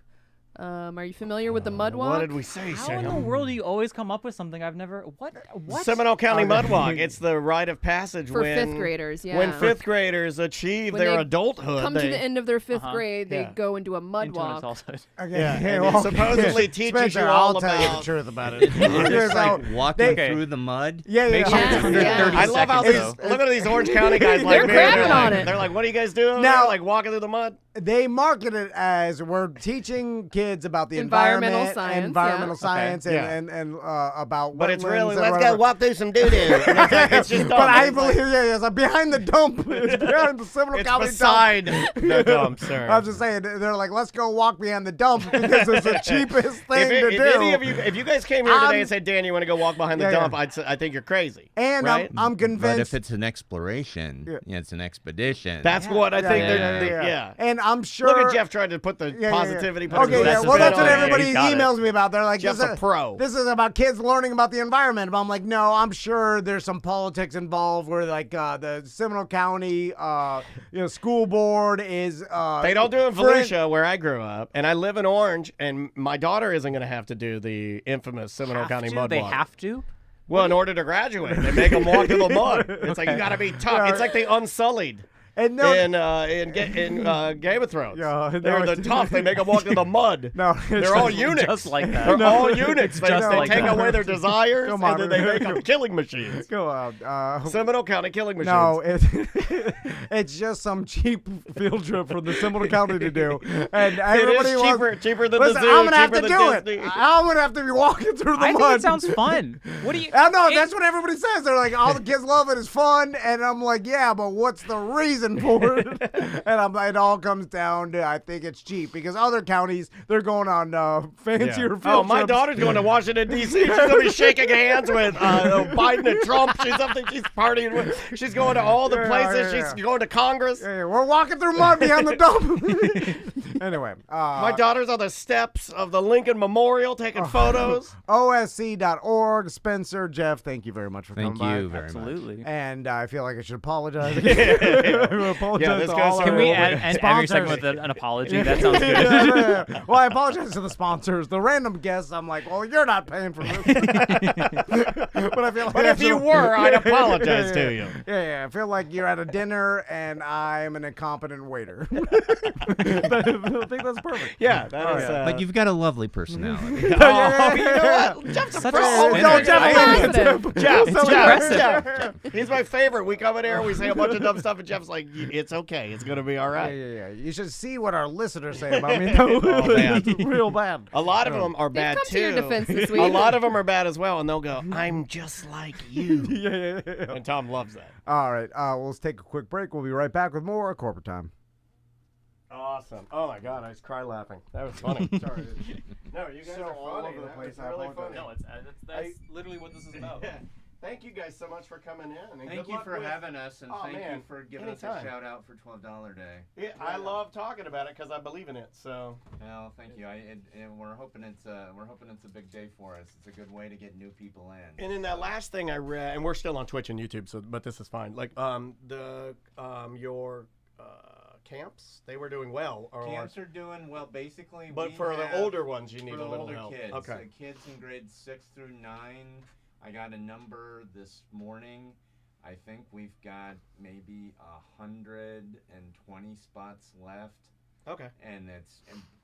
Are you familiar with the mud walk? What did we say, How in the Sam? world do you always come up with something I've never... What? Seminole County Mud Walk. It's the rite of passage For when fifth graders, yeah. When fifth graders achieve When their they adulthood. Come to the end of their fifth grade, they Yeah. go into a mud Into walk. adulthood. Okay. Yeah, Hey, and well, it supposedly teaches Spencer, you all I'll tell you the about- truth about it. It's like walking Okay. through the mud. Yeah, Make sure yeah. it's under Yeah. 30 I love how seconds, these though. look at these Orange County guys like They're me. crapping like, on it. They're like, "What are you guys doing?" Now- They're like walking through the mud. They market it as we're teaching kids kids about the Environmental environment, science, environmental yeah. science, Okay. and about. But it's wetlands really and let's whatever. go walk through some doo doo. It's just dumb. But I It's like- believe, it's like behind the dump. It's behind the Seminole it's County beside the dump, sir. dump. I'm just saying, they're like, let's go walk behind the dump because it's the cheapest thing to do. If you guys came here today and said, Dan, you want to go walk behind the Yeah, dump, yeah. I think you're crazy. And right? I'm convinced. But if it's an exploration, it's an expedition. That's what I think. Yeah. And I'm sure. Look at Jeff trying to put the positivity. Put Okay, his yeah. spin Well, that's on what it. everybody He's got it. emails me about. They're like, Jeff's a pro. This is about kids learning about the environment. But I'm like, no, I'm sure there's some politics involved where like the Seminole County, school board is. They don't do it in Felicia, where I grew up, and I live in Orange, and my daughter isn't going to have to do the infamous Seminole County mud They walk. have to? Well, in order to graduate, they make them walk through the mud. It's like you got to be tough. It's like they Unsullied. And no, in Game of Thrones. Yeah, They're no, the tough. They make them walk through the mud. No, They're all eunuchs. Just like that. They're all eunuchs. They just like take that. away their desires, Come and on. then they make them killing machines. go out. Seminole County killing machines. No, it's just some cheap field trip for the Seminole County to do, and it everybody is wants. cheaper than Listen, the zoo. I'm gonna have cheaper to than do it. Disney. I'm gonna have to be walking through the I mud. think it sounds fun. What do you? I know, that's what everybody says. They're like, all the kids love it. It's fun. And I'm like, yeah, but what's the reason for it? And it all comes down to, I think it's cheap. Because other counties, they're going on fancier field Oh, my trips. daughter's going to Washington, D.C. She's going to be shaking hands with Biden and Trump. She's partying with. She's going to all the places. Yeah. She's going to Congress. Yeah, we're walking through mud behind the dump. Anyway. My daughter's on the steps of the Lincoln Memorial taking photos. OSC.org. Spencer, Jeff, thank you very much for coming by. Thank you very much. Absolutely. And I feel like I should apologize. I apologize this to goes all to Can our we Everyone- end every segment sponsors. with an apology? That sounds good. Yeah. Well, I apologize to the sponsors. The random guests, I'm like, well, you're not paying for this. But I feel like But if you were, I'd apologize to you. Yeah, I feel like you're at a dinner and I'm an incompetent waiter. I think that's perfect. Yeah, that is. But you've got a lovely personality. you know what? Jeff's a Such pro. a Oh, spinner. no, Jeff, Positive. Jeff. He's my favorite. We come in here, we say a bunch of dumb stuff, and Jeff's like, it's okay. It's going to be all right. Yeah. You should see what our listeners say about me. Though. Oh, man. It's real bad. A lot of them are They've bad come too. to your defense this A week. lot of them are bad as well, and they'll go, I'm just like you. Yeah. And Tom loves that. All right. Well, let's take a quick break. We'll be right back with more corporate time. Awesome. Oh my God, I just cry laughing. That was funny. Sorry. No, you guys So are all funny. over the That place. was I really apologize. funny. that's literally what this is about. Thank you guys so much for coming in. And Thank good you luck for with- having us, and Oh, thank man. you for giving us Anytime. a shout out for $12 Day. Yeah, I love talking about it because I believe in it. So Well, thank you. And we're hoping it's a big day for us. It's a good way to get new people in. And in that last thing I read, and we're still on Twitch and YouTube, so but this is fine. Like your camps, they were doing well. Camps are doing well, basically. But we for the have- older ones, you need for a the little older help. kids, Okay. kids in grades 6 through 9. I got a number this morning. I think we've got maybe 120 spots left. Okay. And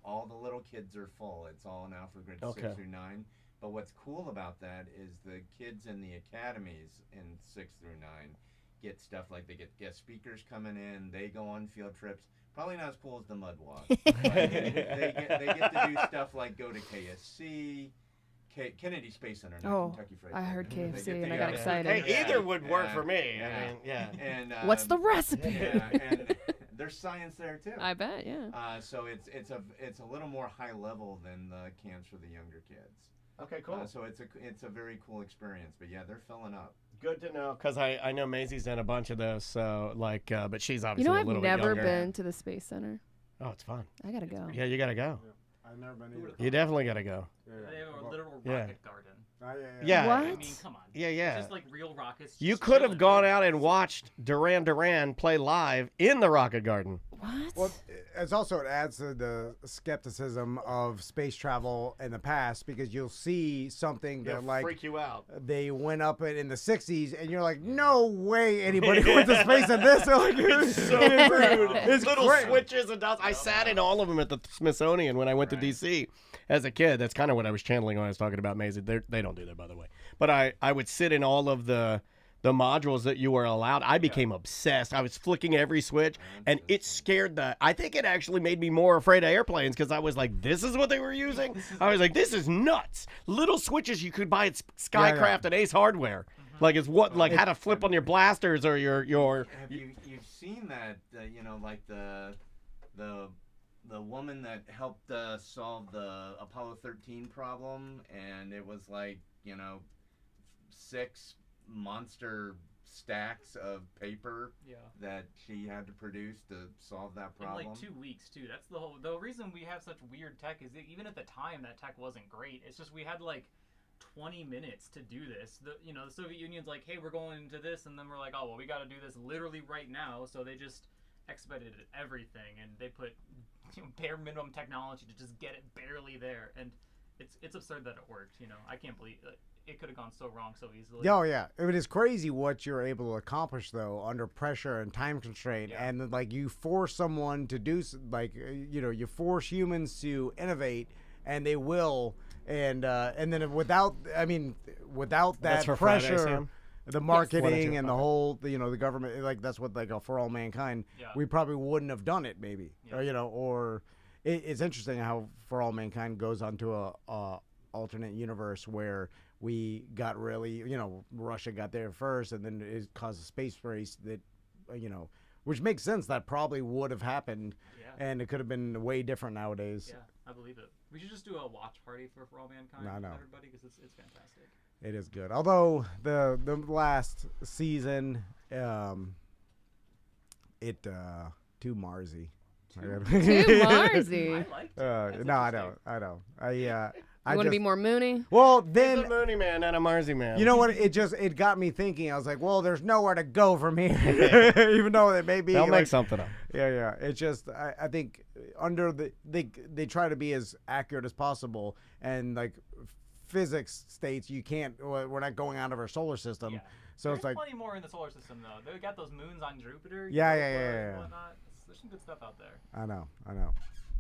all the little kids are full. It's all now for grades Okay. 6 through 9. But what's cool about that is the kids in the academies in 6 through 9 get stuff like they get guest speakers coming in. They go on field trips. Probably not as cool as the mud walk. But they get to do stuff like go to KSC, Kennedy Space Center, not Oh, Kentucky Fried I Chicken. heard They KFC get to and I go got there. excited. Hey, either would work Yeah, for me. yeah. I mean, yeah. And What's the recipe? Yeah, and there's science there too. I bet, yeah. So it's a little more high level than the camps for the younger kids. Okay, cool. So it's a very cool experience. But yeah, they're filling up. Good to know, because I know Maisie's done a bunch of those. So like, but she's You obviously know, a I've little never bit younger. been to the Space Center. Oh, it's fun. I gotta go. Yeah, you gotta go. I've never been either. You definitely gotta go. They have a literal Yeah. rocket garden. Yeah. What? I mean, come on. Yeah, yeah. Just like real rockets. You just could have chilling. gone out and watched Duran Duran play live in the Rocket Garden. What? Well, it's also, it adds to the skepticism of space travel in the past because you'll see something that like freak you out. they went up in the 60s and you're like, no way anybody went to space in this. Like, It's so rude. It's little switches and dots. I sat in all of them at the Smithsonian when I went to D.C. as a kid. That's kind of what I was channeling when I was talking about Maisie. They don't do that, by the way. But I would sit in all of the the modules that you were allowed, I became obsessed. I was flicking every switch, and it scared I think it actually made me more afraid of airplanes because I was like, this is what they were using? I was like, this is nuts. Little switches you could buy at Skycraft and Ace Hardware. Like it's like how to flip on your blasters or your. Have you've seen that? Like the woman that helped solve the Apollo 13 problem, and it was like 6 monster stacks of paper that she had to produce to solve that problem. In like 2 weeks too. That's the reason we have such weird tech is that even at the time that tech wasn't great. It's just we had like 20 minutes to do this. The Soviet Union's like, hey, we're going into this, and then we're like, oh well, we got to do this literally right now. So they just expedited everything, and they put bare minimum technology to just get it barely there, and it's absurd that it worked. I can't believe it could have gone so wrong so easily. Oh yeah, it is crazy what you're able to accomplish though under pressure and time constraint, and like you force someone to do you force humans to innovate, and they will, and then without that pressure. Friday, the marketing and the whole, the government, like that's what For All Mankind, we probably wouldn't have done it maybe, or it's interesting how For All Mankind goes onto a alternate universe where we got really, Russia got there first and then it caused a space race that, which makes sense. That probably would have happened and it could have been way different nowadays. Yeah, I believe it. We should just do a watch party for All Mankind with everybody because it's fantastic. It is good. Although the last season, too Marsy. Too Marsy. I liked it. No, I know. You want to be more Mooney? Well, then he's a Mooney man, not a Marsy man. You know what? It got me thinking. I was like, well, there's nowhere to go from here, even though it may be. They'll make something up. Yeah. It's just I think they try to be as accurate as possible, and like physics states you can't. We're not going out of our solar system, so There's it's like plenty more in the solar system though. They got those moons on Jupiter. Yeah. And whatnot. There's some good stuff out there. I know.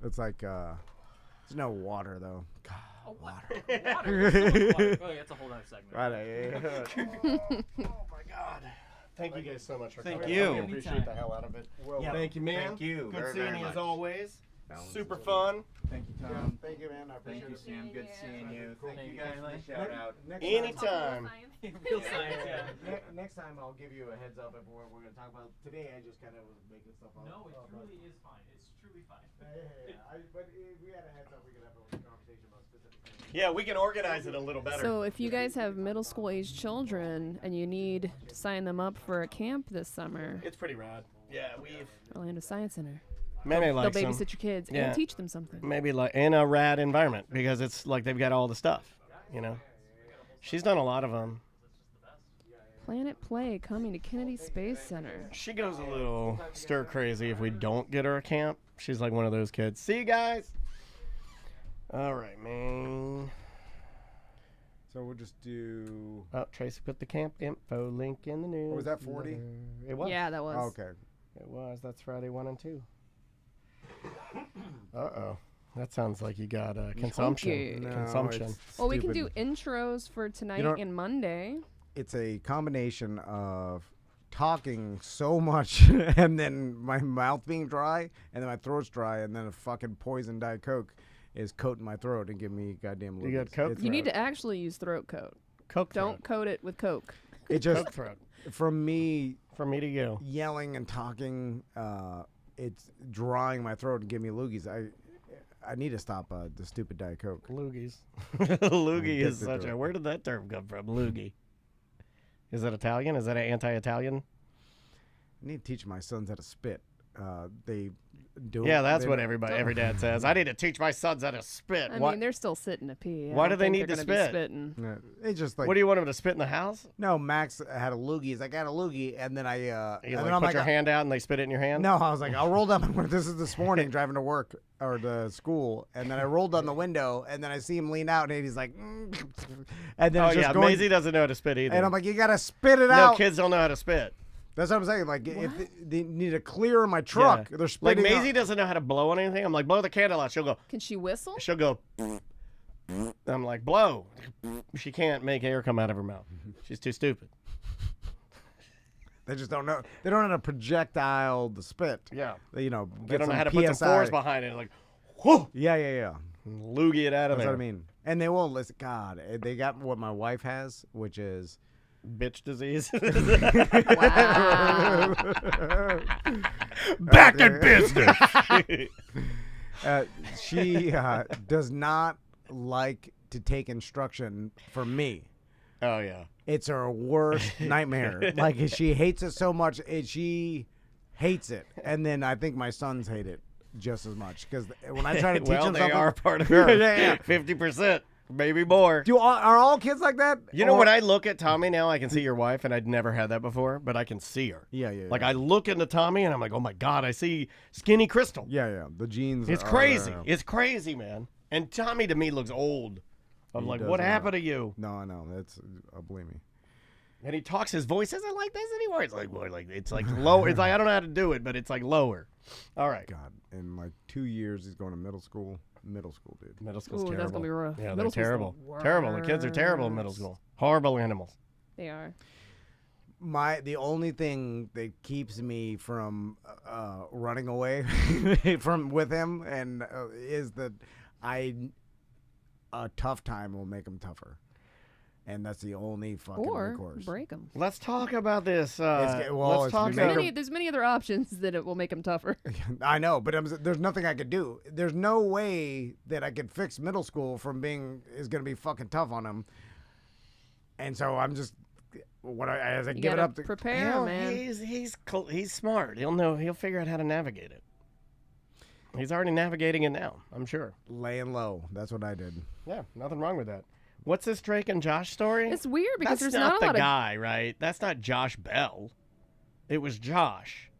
It's like there's no water though. God. Water. There's so much water. Oh, that's a whole other segment. Right. Oh my God. Thank you guys so much for coming. Thank you. I appreciate the hell out of it. Well, thank you, man. Thank you. Good very, seeing very you much. as always. Sounds Super good. fun. Thank you, Tom. Thank you, man. I appreciate Thank you, it. Sam. Good seeing you. Thank you guys for the shout out. Anytime. Real science, Next time I'll give you a heads up if we're going to talk about. Today I just kind of was making stuff up. No, it truly is fine. It's truly fine. But if we had a heads up, we could have a conversation about specific things. Yeah, we can organize it a little better. So if you guys have middle school age children and you need to sign them up for a camp this summer, It's pretty rad. Yeah, we've Orlando Science Center. Maybe like They'll babysit your kids Yeah. and teach them something. maybe like in a rad environment because it's like they've got all the stuff. She's done a lot of them. Planet Play coming to Kennedy Space Center. She goes a little stir crazy if we don't get her a camp. She's like one of those kids. See you guys. All right, man. So we'll just do. Oh, Tracy put the camp info link in the news. Was that 40? It was. Yeah, that was. Oh, okay. It was. That's Friday 1 and 2. Uh-oh. That sounds like you got consumption. Chunky. No, Consumption. it's Well, we can do stupid. intros for tonight know- and Monday. It's a combination of talking so much and then my mouth being dry and then my throat's dry and then a fucking poison Diet Coke is coating my throat and giving me goddamn You got loogies. Coke It's, You need to actually use throat coat. Coke Don't coat it with Coke. It just Coke throat. from me From me to you. yelling and talking, it's drying my throat and giving me loogies. I need to stop the stupid Diet Coke. Loogies. Loogie is addicted such to a... it. Where did that term come from? Loogie. Is that Italian? Is that an anti-Italian? I need to teach my sons how to spit. They do. Yeah, that's they what don't- every dad says. I need to teach my sons how to spit. I What? mean, they're still sitting to pee. I Why don't do they think need they're to gonna be spit? spitting. Yeah, it's just like What do you want them to spit in the house? no. Max had a loogie. He's like, I got a loogie, and then You and like then I'm put like, your hand out and they spit it in your hand? no, I was like, I'll roll down. This is this morning driving to work or to school, and then I rolled down the window, and then I see him lean out, and he's like, and then Oh it's just yeah, going, Maisie doesn't know how to spit either. and I'm like, you gotta spit it no, out. kids don't know how to spit. That's what I'm saying. Like, if they need to clear my truck, Yeah. they're Like spitting Maisie out. doesn't know how to blow on anything. I'm like, blow the candle out. She'll go. Can she whistle? I'm like, blow. She can't make air come out of her mouth. She's too stupid. They just don't know. They don't know how to projectile the spit. Yeah. They, They get don't know some how to PSI. put some force behind it. Like, whoo! Yeah. Loogie it out of That's there. what I mean. And they won't listen. God, they got what my wife has, which is Bitch disease. Wow. Back in business. She does not like to take instruction from me. Oh, yeah. It's her worst nightmare. Like, she hates it so much. She hates it. And then I think my sons hate it just as much. Because when I try to teach them they something. are part of her. Yeah. 50%. Maybe more. Are all kids like that? You know, when I look at Tommy now, I can see your wife, and I'd never had that before, but I can see her. Yeah. Like, I look into Tommy, and I'm like, oh, my God, I see skinny Crystal. Yeah. The genes. It's crazy. It's crazy, man. And Tommy, to me, looks old. I'm like, what happened to you? No. That's, believe me. And he talks, his voice isn't like this anymore. It's like, more like it's like lower. It's like, I don't know how to do it, but it's like lower. All right. God, in like 2 years, he's going to middle school. Middle school, dude. Middle school's Ooh, terrible. that's gonna be rough. Yeah, Middle they're school's terrible. the Terrible. The kids are terrible in middle worst. school. Horrible animals. They are. The only thing that keeps me from running away with him and is that a tough time will make him tougher, and that's the only fucking Or recourse. break them. Let's talk about this. it's There's many other options that it will make them tougher. I know, but there's nothing I could do. There's no way that I could fix middle school from is going to be fucking tough on him, and so I'm just as I You give it gotta up to prepare, Hell, man. he's smart. He'll figure out how to navigate it. He's already navigating it now, I'm sure. laying low. That's what I did. Yeah, nothing wrong with that. What's this Drake and Josh story? It's weird because That's there's not not the a lot guy, right? That's not Josh Bell. It was Josh.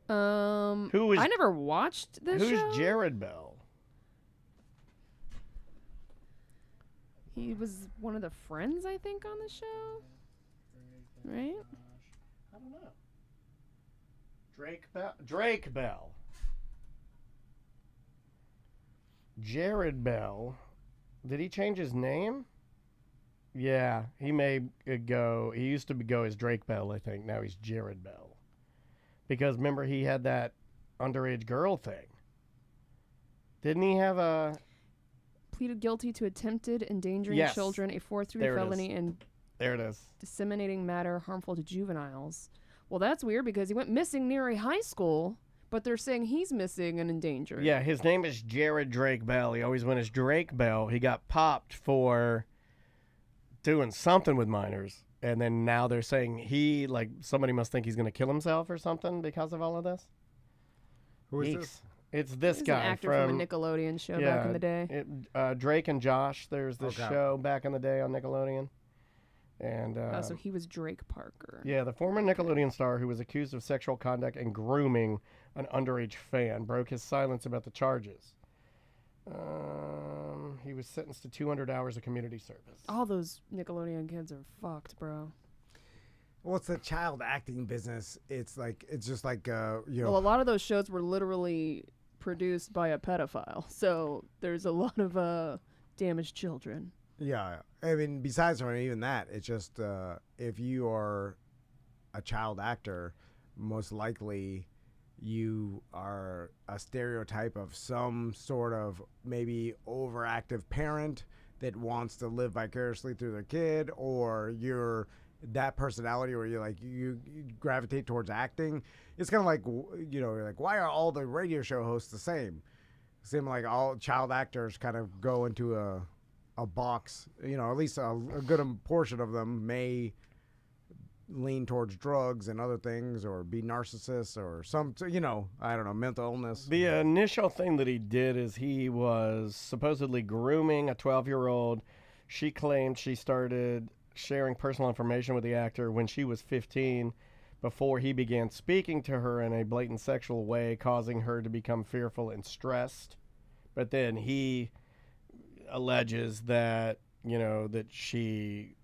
of. Who is- I never watched this Who's show. Jared Bell? He was one of the friends, I think, on the show. Right? I don't know. Drake Bell. Jared Bell. Did he change his name? Yeah, he may go. He used to go as Drake Bell, I think. Now he's Jared Bell. Because remember, he had that underage girl thing. Didn't he have a... Pleaded guilty to attempted endangering Yes. children, a 4-3 There it felony, and There it is. disseminating matter harmful to juveniles. Well, that's weird because he went missing near a high school, but they're saying he's missing and endangered. Yeah, his name is Jared Drake Bell. He always went as Drake Bell. He got popped for doing something with minors. And then now they're saying somebody must think he's going to kill himself or something because of all of this. Who is Yeeks. this? It's this He's guy an actor from a Nickelodeon show back in the day. Drake and Josh. There's this Okay. show back in the day on Nickelodeon. And So he was Drake Parker. yeah, the former Nickelodeon star who was accused of sexual conduct and grooming an underage fan broke his silence about the charges. He was sentenced to 200 hours of community service. All those Nickelodeon kids are fucked, bro. Well, it's the child acting business. It's just like Well, a lot of those shows were literally produced by a pedophile, so there's a lot of damaged children. Yeah, I mean, besides from even that, it's just if you are a child actor, most likely you are a stereotype of some sort of maybe overactive parent that wants to live vicariously through their kid, or you're that personality where you gravitate towards acting. It's kind of like, you're like, why are all the radio show hosts the same? Seem like all child actors kind of go into a box. At least a good portion of them may lean towards drugs and other things, or be narcissists, or some, I don't know, mental illness. The initial thing that he did is he was supposedly grooming a 12-year-old. She claimed she started sharing personal information with the actor when she was 15, before he began speaking to her in a blatant sexual way, causing her to become fearful and stressed. But then he alleges that that she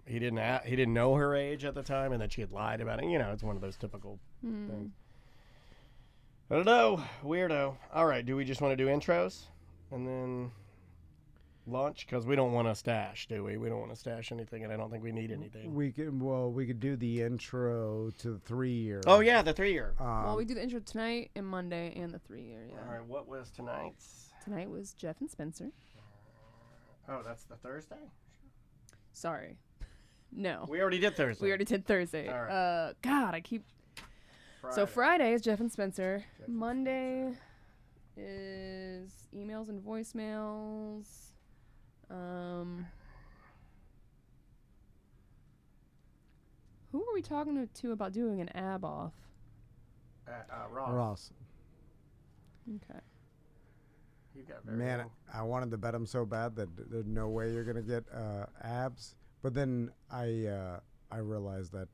he didn't know her age at the time, and that she had lied about it. It's one of those typical things. I don't know, weirdo. All right, do we just want to do intros and then lunch? Because we don't want to stash, do we? We don't want to stash anything, and I don't think we need anything. We could do the intro to the 3-year. Oh yeah, the 3-year. Well, we do the intro tonight and Monday and the 3-year. Yeah. All right, what was tonight's? Tonight was Jeff and Spencer. Oh, that's the Thursday? Sorry. No. We already did Thursday. We already did Thursday. All right. God, I keep. Friday. So Friday is Jeff and Spencer. Monday is emails and voicemails. Who were we talking to about doing an ab off? Ross. Okay. You got very Man, wrong. I wanted to bet him so bad that there's no way you're gonna get abs. But then I realized that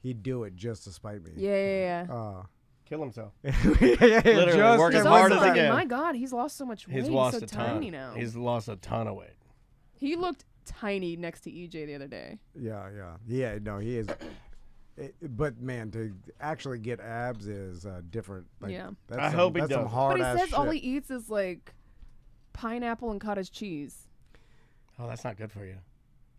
he'd do it just to spite me. Yeah. Kill himself. Literally work He's as hard as also, he can. my God, he's lost so much weight. He's lost so a ton. tiny now. He's lost a ton of weight. He looked tiny next to EJ the other day. Yeah. No, he is. But man, to actually get abs is different. Like, Yeah. That's I some, hope he that's some does. hard But he ass says shit. all he eats is like pineapple and cottage cheese. Oh, that's not good for you.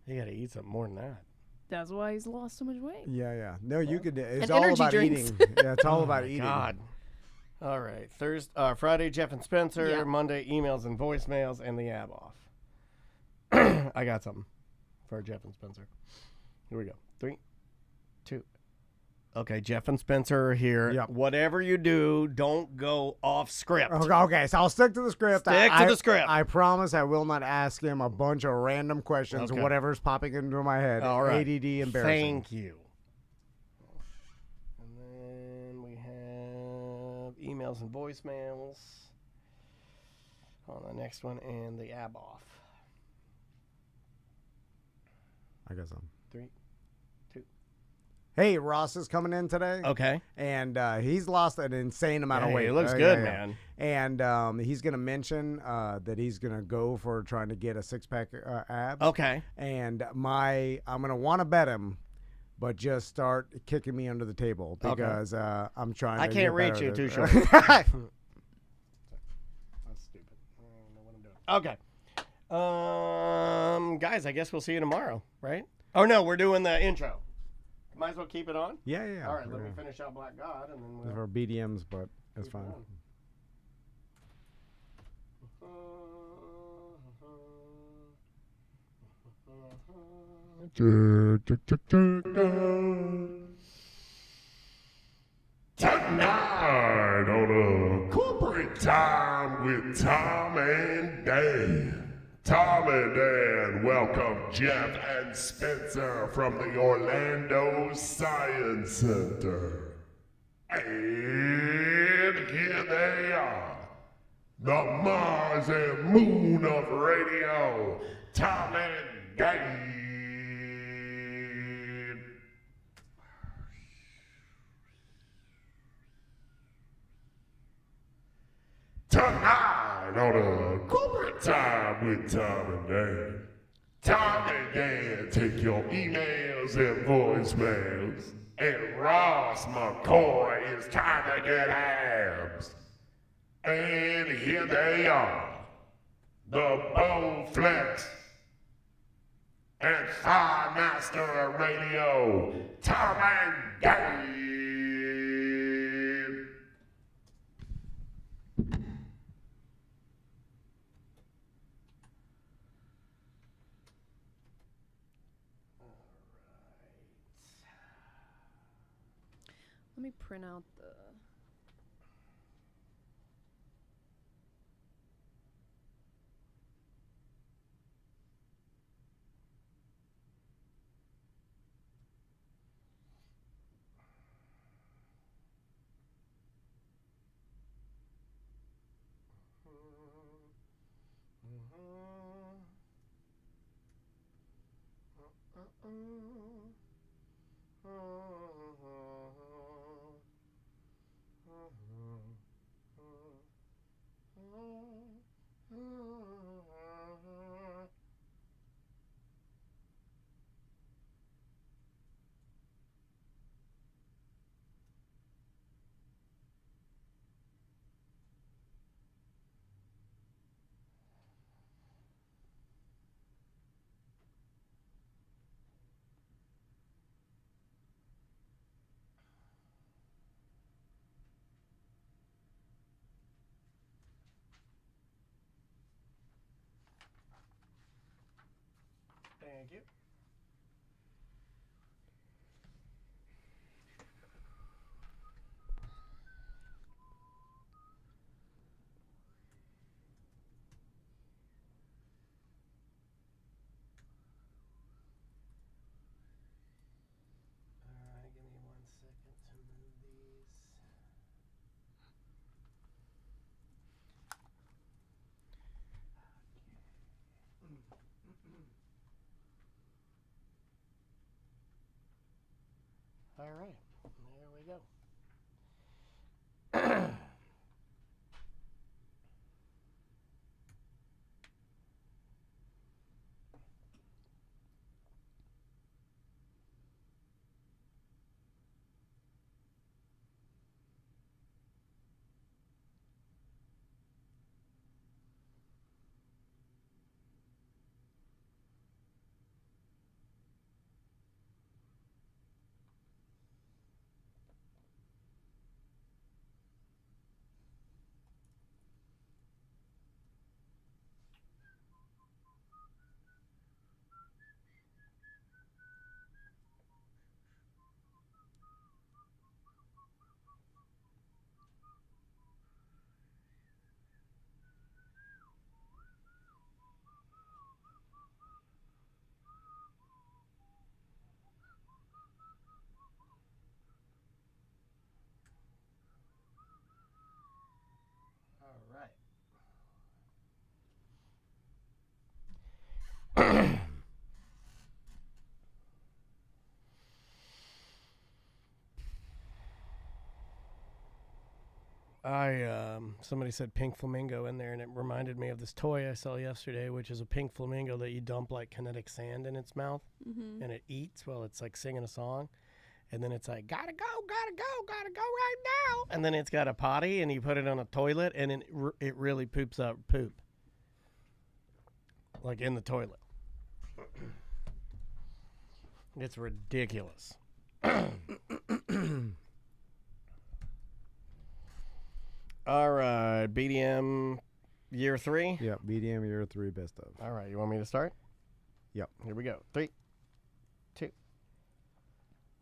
You got to eat something more than that. That's why he's lost so much weight. Yeah. No, you could. It's And all energy about drinks. eating. Yeah, it's all about my eating. God. All right. Friday, Jeff and Spencer. Yeah. Monday, emails and voicemails, and the ab off. I got something for Jeff and Spencer. Here we go. 3, 2. Okay, Jeff and Spencer are here. Yep. Whatever you do, don't go off script. Okay, so I'll stick to the script. Stick to the script. I promise I will not ask him a bunch of random questions, Okay. whatever's popping into my head. All right. ADD embarrassing. Thank you. And then we have emails and voicemails on the next one, and the ab off. I got some. 3, 2. Hey, Ross is coming in today. Okay. And he's lost an insane amount of weight. It looks good, man. And he's going to mention that he's going to go for trying to get a 6-pack abs. Okay. And I'm going to want to bet him, but just start kicking me under the table because I'm trying I to can't get reach better you at too it. short. That's stupid. I don't know what I'm doing. Okay. Guys, I guess we'll see you tomorrow, right? Oh, no, we're doing the intro. Might as well keep it on. Yeah. All right, let me finish out Black God, and then Those we'll... are BDMs, but that's Keep it fine. Tonight on a corporate time with Tom and Dan. Tom and Dan welcome Jeff and Spencer from the Orlando Science Center. And here they are, the Mars and Moon of radio, Tom and Dan. Tonight on a corporate time with Tom and Dan. Tom and Dan take your emails and voicemails. And Ross McCoy is trying to get abs. And here they are, the Bowflex and Thigh Master of Radio, Tom and Dan. Let me print out the. Thank you. All right, give me 1 second to move these. All right, there we go. All right. Somebody said pink flamingo in there, and it reminded me of this toy I saw yesterday, which is a pink flamingo that you dump like kinetic sand in its mouth, and it eats while it's like singing a song, and then it's like gotta go right now, and then it's got a potty, and you put it on a toilet, and it really poops out poop, like in the toilet. It's ridiculous. All right, BDM year 3? Yeah, BDM year 3 best of. All right, you want me to start? Yep. Here we go. 3, 2.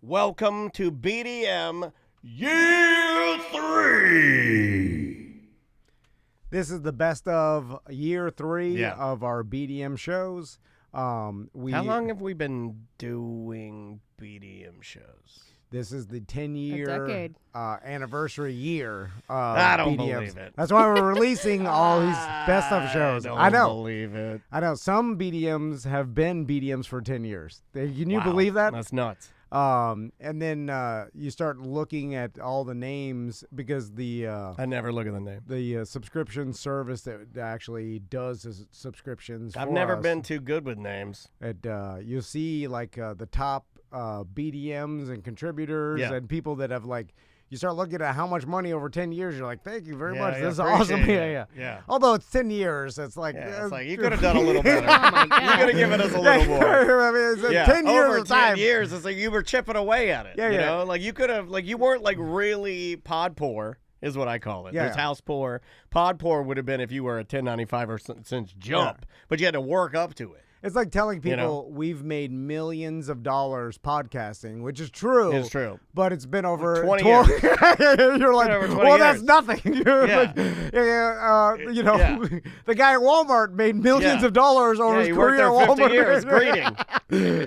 Welcome to BDM year 3. This is the best of year 3 Yeah. of our BDM shows. How long have we been doing BDM shows? This is the 10-year decade. Anniversary year. I don't BDMs. believe it. That's why we're releasing all these best of shows. I I know. believe it. I know. Some BDMs have been BDMs for 10 years. Can you Wow, believe that? That's nuts. And then you start looking at all the names because I never look at the name. the subscription service that actually does the subscriptions. I've for never us, been too good with names. You'll see like the top BDMs and contributors Yeah. and people that have like. You start looking at how much money over 10 years. You're like, thank you very Yeah, much. yeah, This is awesome. appreciate Yeah, it. yeah. Yeah. Although it's 10 years, it's like Yeah, it's like you could have done a little better. Oh my You God. could have given us a little more. I mean, it's Yeah, 10 years over of 10 time. years, it's like you were chipping away at it. Yeah, you yeah. know, like you could have, like you weren't like really pod poor, is what I call it. Yeah, There's yeah. house poor. Pod poor would have been if you were a 1095 or since jump, but you had to work up to it. It's like telling people You know? we've made millions of dollars podcasting, which is true. It's true. But it's been over 20 years. You're like, over 20 well, that's years. nothing. You're Yeah. like, you know, Yeah. the guy at Walmart made millions Yeah. of dollars over Yeah, his he career worked there at 50 Walmart. years greeting.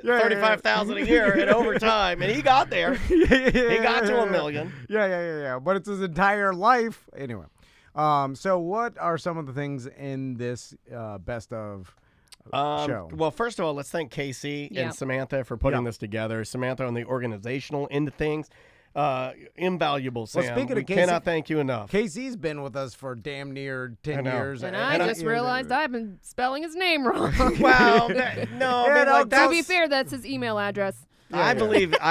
Yeah, $35,000 a year in overtime, and he got there. He got to $1 million. Yeah. But it's his entire life. Anyway, so what are some of the things in this best of show? Well, first of all, let's thank Casey Yeah. and Samantha for putting Yeah. this together. Samantha on the organizational end of things. Invaluable, Sam. speaking of we Casey- cannot thank you enough. Casey's been with us for damn near 10 know. years. And I just realized I've been spelling his name wrong. Well, no, Yeah, I mean, no, like, To be that's, fair, that's his email address. I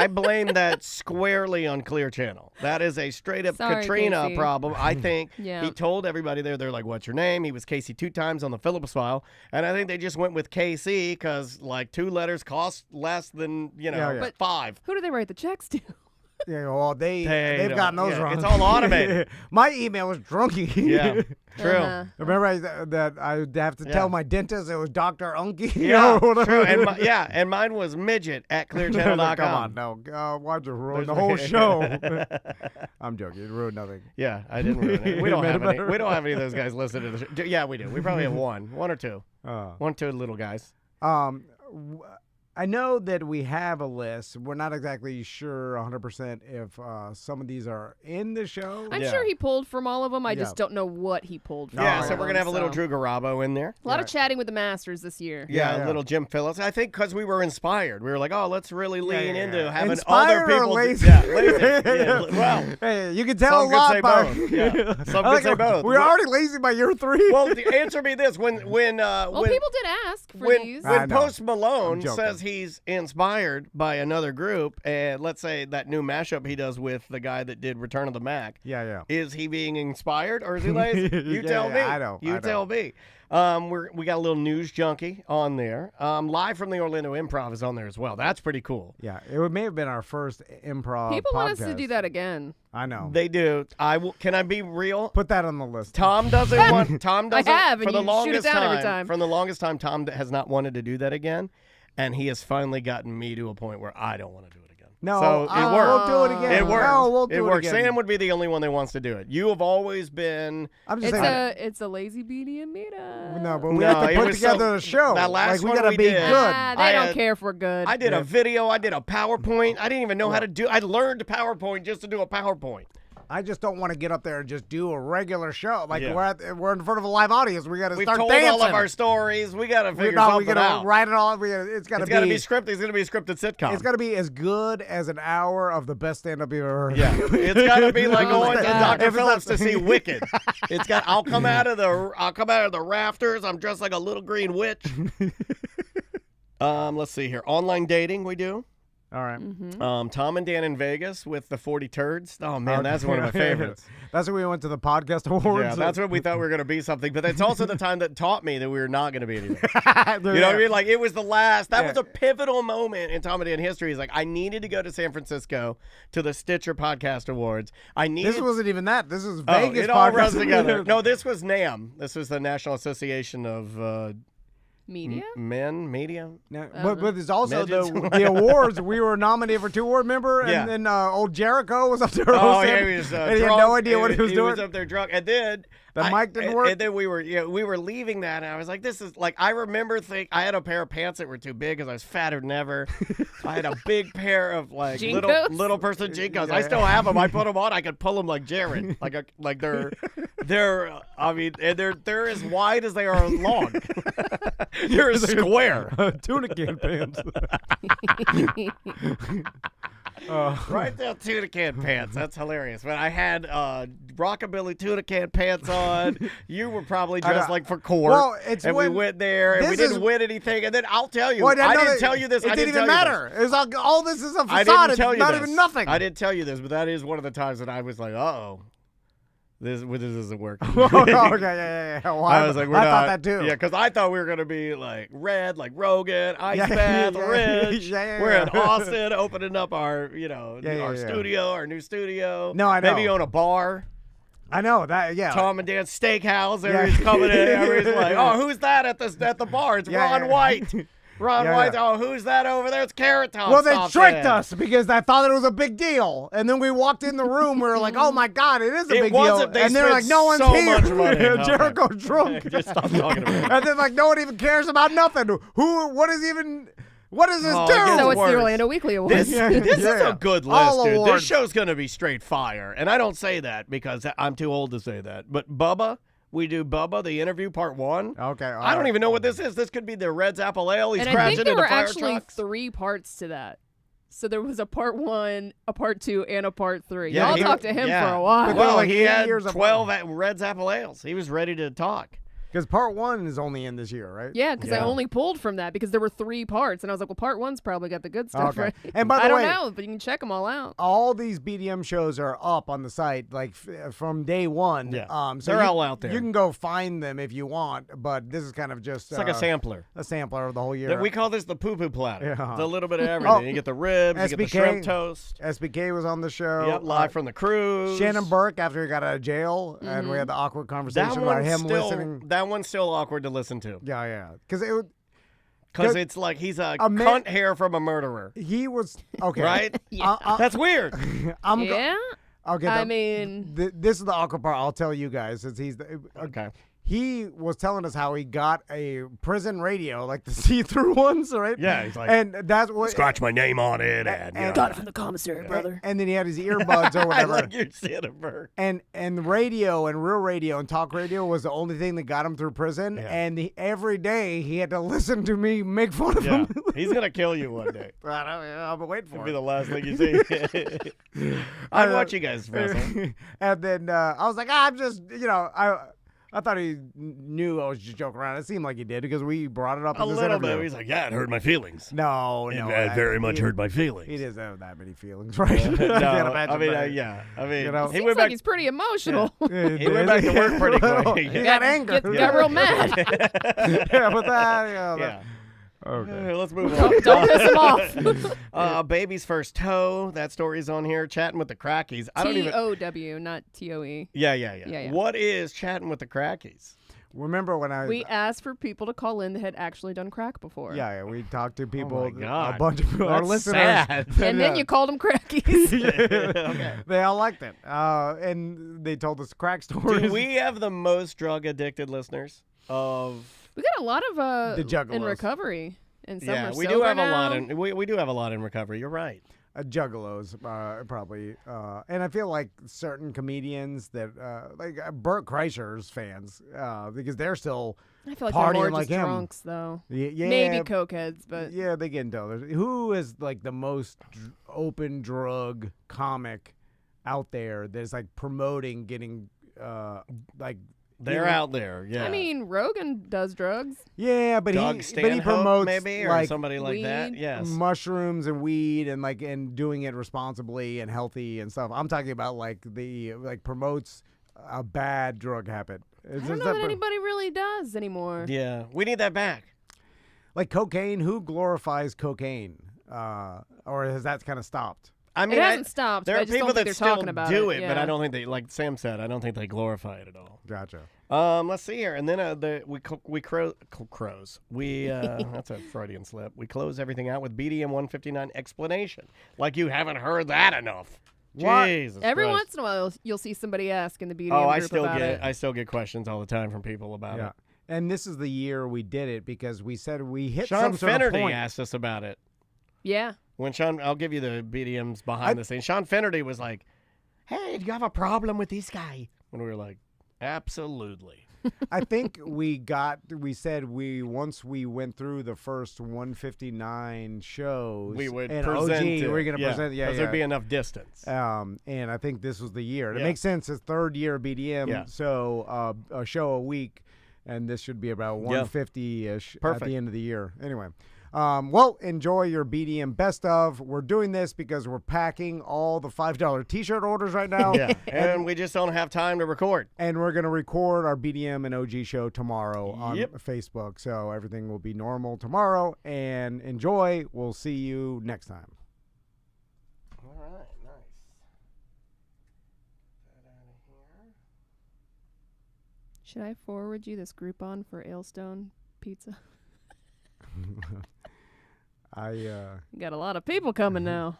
blame that squarely on Clear Channel. That is a straight up Sorry, Katrina Casey. problem. I think Yeah. he told everybody there, they're like, what's your name? He was Casey 2 times on the Phillips file. And I think they just went with KC because like 2 letters cost less than, Yeah, yeah. But- 5. Who do they write the checks to? Yeah, well, they've gotten those wrong. It's all automated. My email was drunky. Yeah, true. Remember that I would have to tell my dentist it was Dr. Unky? Yeah, true. And mine was midget at clearchannel.com. Come on, no. Why'd you ruin the whole show? I'm joking. It ruined nothing. Yeah, I didn't ruin it. We don't have any. We don't have any of those guys listening to the show. Yeah, we do. We probably have one or two. One or two little guys. I know that we have a list. We're not exactly sure 100% if some of these are in the show. I'm sure he pulled from all of them. I just don't know what he pulled from. Yeah, so we're going to have a little Drew Garabo in there. A lot of chatting with the Masters this year. Yeah, a little Jim Phillips. I think because we were inspired. We were like, oh, let's really lean into having inspired other people. Or lazy? Yeah, well, hey, you can tell a lot by both. Yeah, some could say both. We're already lazy by year 3. Well, answer me this: when people did ask for these. When Post Malone says he's inspired by another group, and let's say that new mashup he does with the guy that did Return of the Mac. Yeah. Is he being inspired or is he lazy? You tell me. I know. Tell me. We got a little news junkie on there. Live from the Orlando Improv is on there as well. That's pretty cool. Yeah, it may have been our first improv. People podcast. want us to do that again. I know they do. Can I be real? Put that on the list. Tom doesn't want. Tom doesn't. I have, for and the you longest shoot it down time. every time. For the longest time, Tom has not wanted to do that again, and he has finally gotten me to a point where I don't want to do it again. No, so it worked. We'll do it again. It works. No, we'll do it works. again. Sam would be the only one that wants to do it. You have always been. I'm just saying. It's a lazy beanie and meetup. No, but we have to put together a show. That last we one gotta be did, good. They don't care if we're good. I did a video. I did a PowerPoint. I didn't even know how to do. I learned PowerPoint just to do a PowerPoint. I just don't want to get up there and just do a regular show. Like we're in front of a live audience. We got to start told dancing. all of our stories. We got to figure something we gotta out. Write it all. It's got to be scripted. It's going to be a scripted sitcom. It's got to be as good as an hour of the best stand-up you've ever heard. Yeah, it's got to be like going to Dr. Phillips to see Wicked. It's got. I'll come out of the rafters. I'm dressed like a little green witch. Let's see here. Online dating we do. All right. Mm-hmm. Tom and Dan in Vegas with the 40 turds. Oh, man, that's one of my favorites. That's when we went to the podcast awards. Yeah, that's when we thought we were going to be something. But it's also the time that taught me that we were not going to be anything. You know what I mean? Like, it was the last. That was a pivotal moment in Tom and Dan history. It's like, I needed to go to San Francisco to the Stitcher Podcast Awards. This wasn't even that. This is Vegas it podcast. all runs together. No, this was NAM. This was the National Association of... Media? Media? No, but there's also the awards. We were nominated for 2 awards, remember? And then old Jericho was up there. Oh, yeah, he was and he had no idea what he was doing. He was up there drunk. And then... The mic didn't work? And then we were leaving that, and I was like, this is... Like, I remember I had a pair of pants that were too big because I was fatter than ever. I had a big pair of, like, little person Jinkos. Yeah. I still have them. I put them on. I could pull them like Jared. Like they're I mean, and they're as wide as they are long. They're square. Tuna can pants. Right there, tuna can pants. That's hilarious. But I had rockabilly tuna can pants on. You were probably dressed like for court. Well, we went there and we didn't win anything. And then I'll tell you, I didn't tell you this. It didn't even matter. It was all this is a facade. I didn't tell you not this. even nothing. I didn't tell you this, but that is one of the times that I was like, uh-oh. This isn't working. Okay, yeah. Well, I was like, I thought that too. Yeah, because I thought we were going to be like red, like Rogan, Ice Bath, Rich. We're in Austin opening up our, our studio, our new studio. No, I know. Maybe own a bar. I know that. Yeah. Tom and Dan's Steakhouse. Everybody's coming in. Everybody's like, oh, who's that at the bar? It's Ron White. Ron White, oh, who's that over there? It's Carrot Top. Well, they tricked us because I thought it was a big deal. And then we walked in the room, we were like, oh my God, it is a big deal. And they're like, no one's here. Much money. Jericho's drunk. Just stop talking about it. And then like, no one even cares about nothing. What does this do? So it's the Orlando Weekly Awards. This is a good list, dude. This show's going to be straight fire. And I don't say that because I'm too old to say that. But Bubba... We do Bubba, the interview, part 1. Okay. I don't even know what this is. This could be the Red's Apple Ale. He's crashing into fire trucks. And I think there were actually 3 parts to that. So there was a part 1, a part 2, and a part 3. Y'all talked to him for a while. Well, he had 12 Red's Apple Ales. He was ready to talk. Because part 1 is only in this year, right? Yeah, because I Yeah. only pulled from that because there were 3 parts, and I was like, well, part 1's probably got the good stuff, Okay. right? And by the I way- don't know, but you can check them all out. All these BDM shows are up on the site, like from day 1. Yeah. So They're you- all out there. You can go find them if you want, but this is kind of just It's like a sampler. a sampler of the whole year. We call this the poo-poo platter. Yeah. It's a little bit of everything. You get the ribs, you get the SBK. shrimp toast. SBK was on the show. Yep, live from the cruise. Shannon Burke after he got out of jail, and we had the awkward conversation about him listening. That one's still awkward to listen to. Yeah, because Because it's like he's a man- cunt hair from a murderer. he was okay, Right? Yeah. That's weird. I'm Yeah? okay. I mean, this is the awkward part. I'll tell you guys, since he's Okay. He was telling us how he got a prison radio, like the see-through ones, right? Yeah, he's like, and that's what scratch my name on it, and you know. got it from the commissary, And then he had his earbuds or I whatever. like your Santa Burke. And radio and real radio and talk radio was the only thing that got him through prison. Yeah. And every day he had to listen to me make fun of Yeah, him. he's gonna kill you one day. I've been waiting It'll for be it. the last thing you see. I watch you guys wrestle. And then I was like, I'm just, I thought he knew I was just joking around. It seemed like he did because we brought it up A in this little interview. bit. He's like, yeah, it hurt my feelings. No. It very much hurt my feelings. He doesn't have that many feelings, right? No, I can't imagine I mean, that. yeah. I mean, You know? he seems went like back. he's pretty emotional. He went back to work pretty quick. He got anger. Got real mad. Yeah, but that, Yeah. Okay. Let's move on. Don't piss him off. Baby's first toe. That story's on here. Chatting with the Crackies. I don't even. T-O-W, not T-O-E. Yeah. What is chatting with the Crackies? Remember when I We asked for people to call in that had actually done crack before. Yeah, we talked to people, my God. a bunch of our That's listeners. sad. And then you called them crackies. Okay. They all liked it, and they told us crack stories. Do we have the most drug addicted listeners of? We got a lot of The juggalos. in recovery. And some Yeah, are we do sober have a now. lot in. We do have a lot in recovery. You're right. Juggalos, probably, and I feel like certain comedians that, like Burt Kreischer's fans, because they're still I feel like they're more partying like just him. drunks, though. yeah, Maybe cokeheads, but yeah, they get into others. Who is like the most open drug comic out there that's like promoting getting like They're out there. Yeah. I mean, Rogan does drugs. yeah, but Doug he Stanhope, promotes maybe, or like somebody like that. weed. Yes. mushrooms and weed and doing it responsibly and healthy and stuff. I'm talking about like promotes a bad drug habit. I don't know that anybody really does anymore. Yeah. We need that back. like cocaine. Who glorifies cocaine? Or has that kind of stopped? I mean, It hasn't stopped. There but are I just people don't think that they're still talking about do it, but I yeah. don't think they, like Sam said, I don't think they glorify it at all. Gotcha. Let's see here, and then we crows. We that's a Freudian slip. We close everything out with BDM 159 explanation. Like you haven't heard that enough. What? Jesus Every Christ. once in a while, you'll see somebody ask in the BDM Oh, I group still about get it. I still get questions all the time from people about Yeah. it. And this is the year we did it because we said we hit Sean some sort of Finnerty point. asked us about it. Yeah. When Sean, I'll give you the BDMs behind the scenes. Sean Finnerty was like, "Hey, do you have a problem with this guy?" And we were like, "Absolutely." I think once we went through the first 159 shows, We would and present OG, it. we're going to present, because there'd be enough distance. and I think this was the year. It Yeah. makes sense. It's third year BDM, Yeah. so a show a week, and this should be about 150-ish at Perfect. the end of the year. Anyway, well, enjoy your BDM best of. We're doing this because we're packing all the $5 T-shirt orders right now. Yeah, and we just don't have time to record. And we're going to record our BDM and OG show tomorrow on Yep. Facebook. So everything will be normal tomorrow. And enjoy. We'll see you next time. All right, nice. Get that out of here. Should I forward you this Groupon for Ailstone Pizza? You Got a lot of people coming now.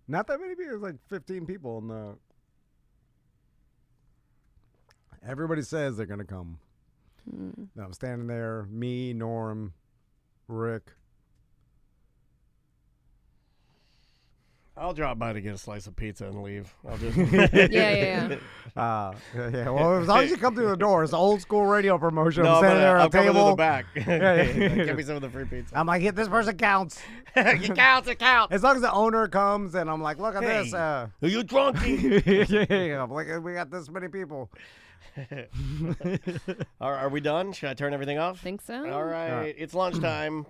not that many people. There's like 15 people in the. Everybody says they're going to come. I'm standing there. Me, Norm, Rick. I'll drop by to get a slice of pizza and leave. I'll just Yeah. Yeah. Well, as long as you come through the door, it's old school radio promotion. No, I'm standing there I'll at a come to table. the back. Yeah. Give me some of the free pizza. I'm like, yeah, this person counts. It counts. It counts. As long as the owner comes and I'm like, look at Hey, this. Are you drunk? I'm like, we got this many people. Are we done? Should I turn everything off? Think so. All right. It's lunchtime.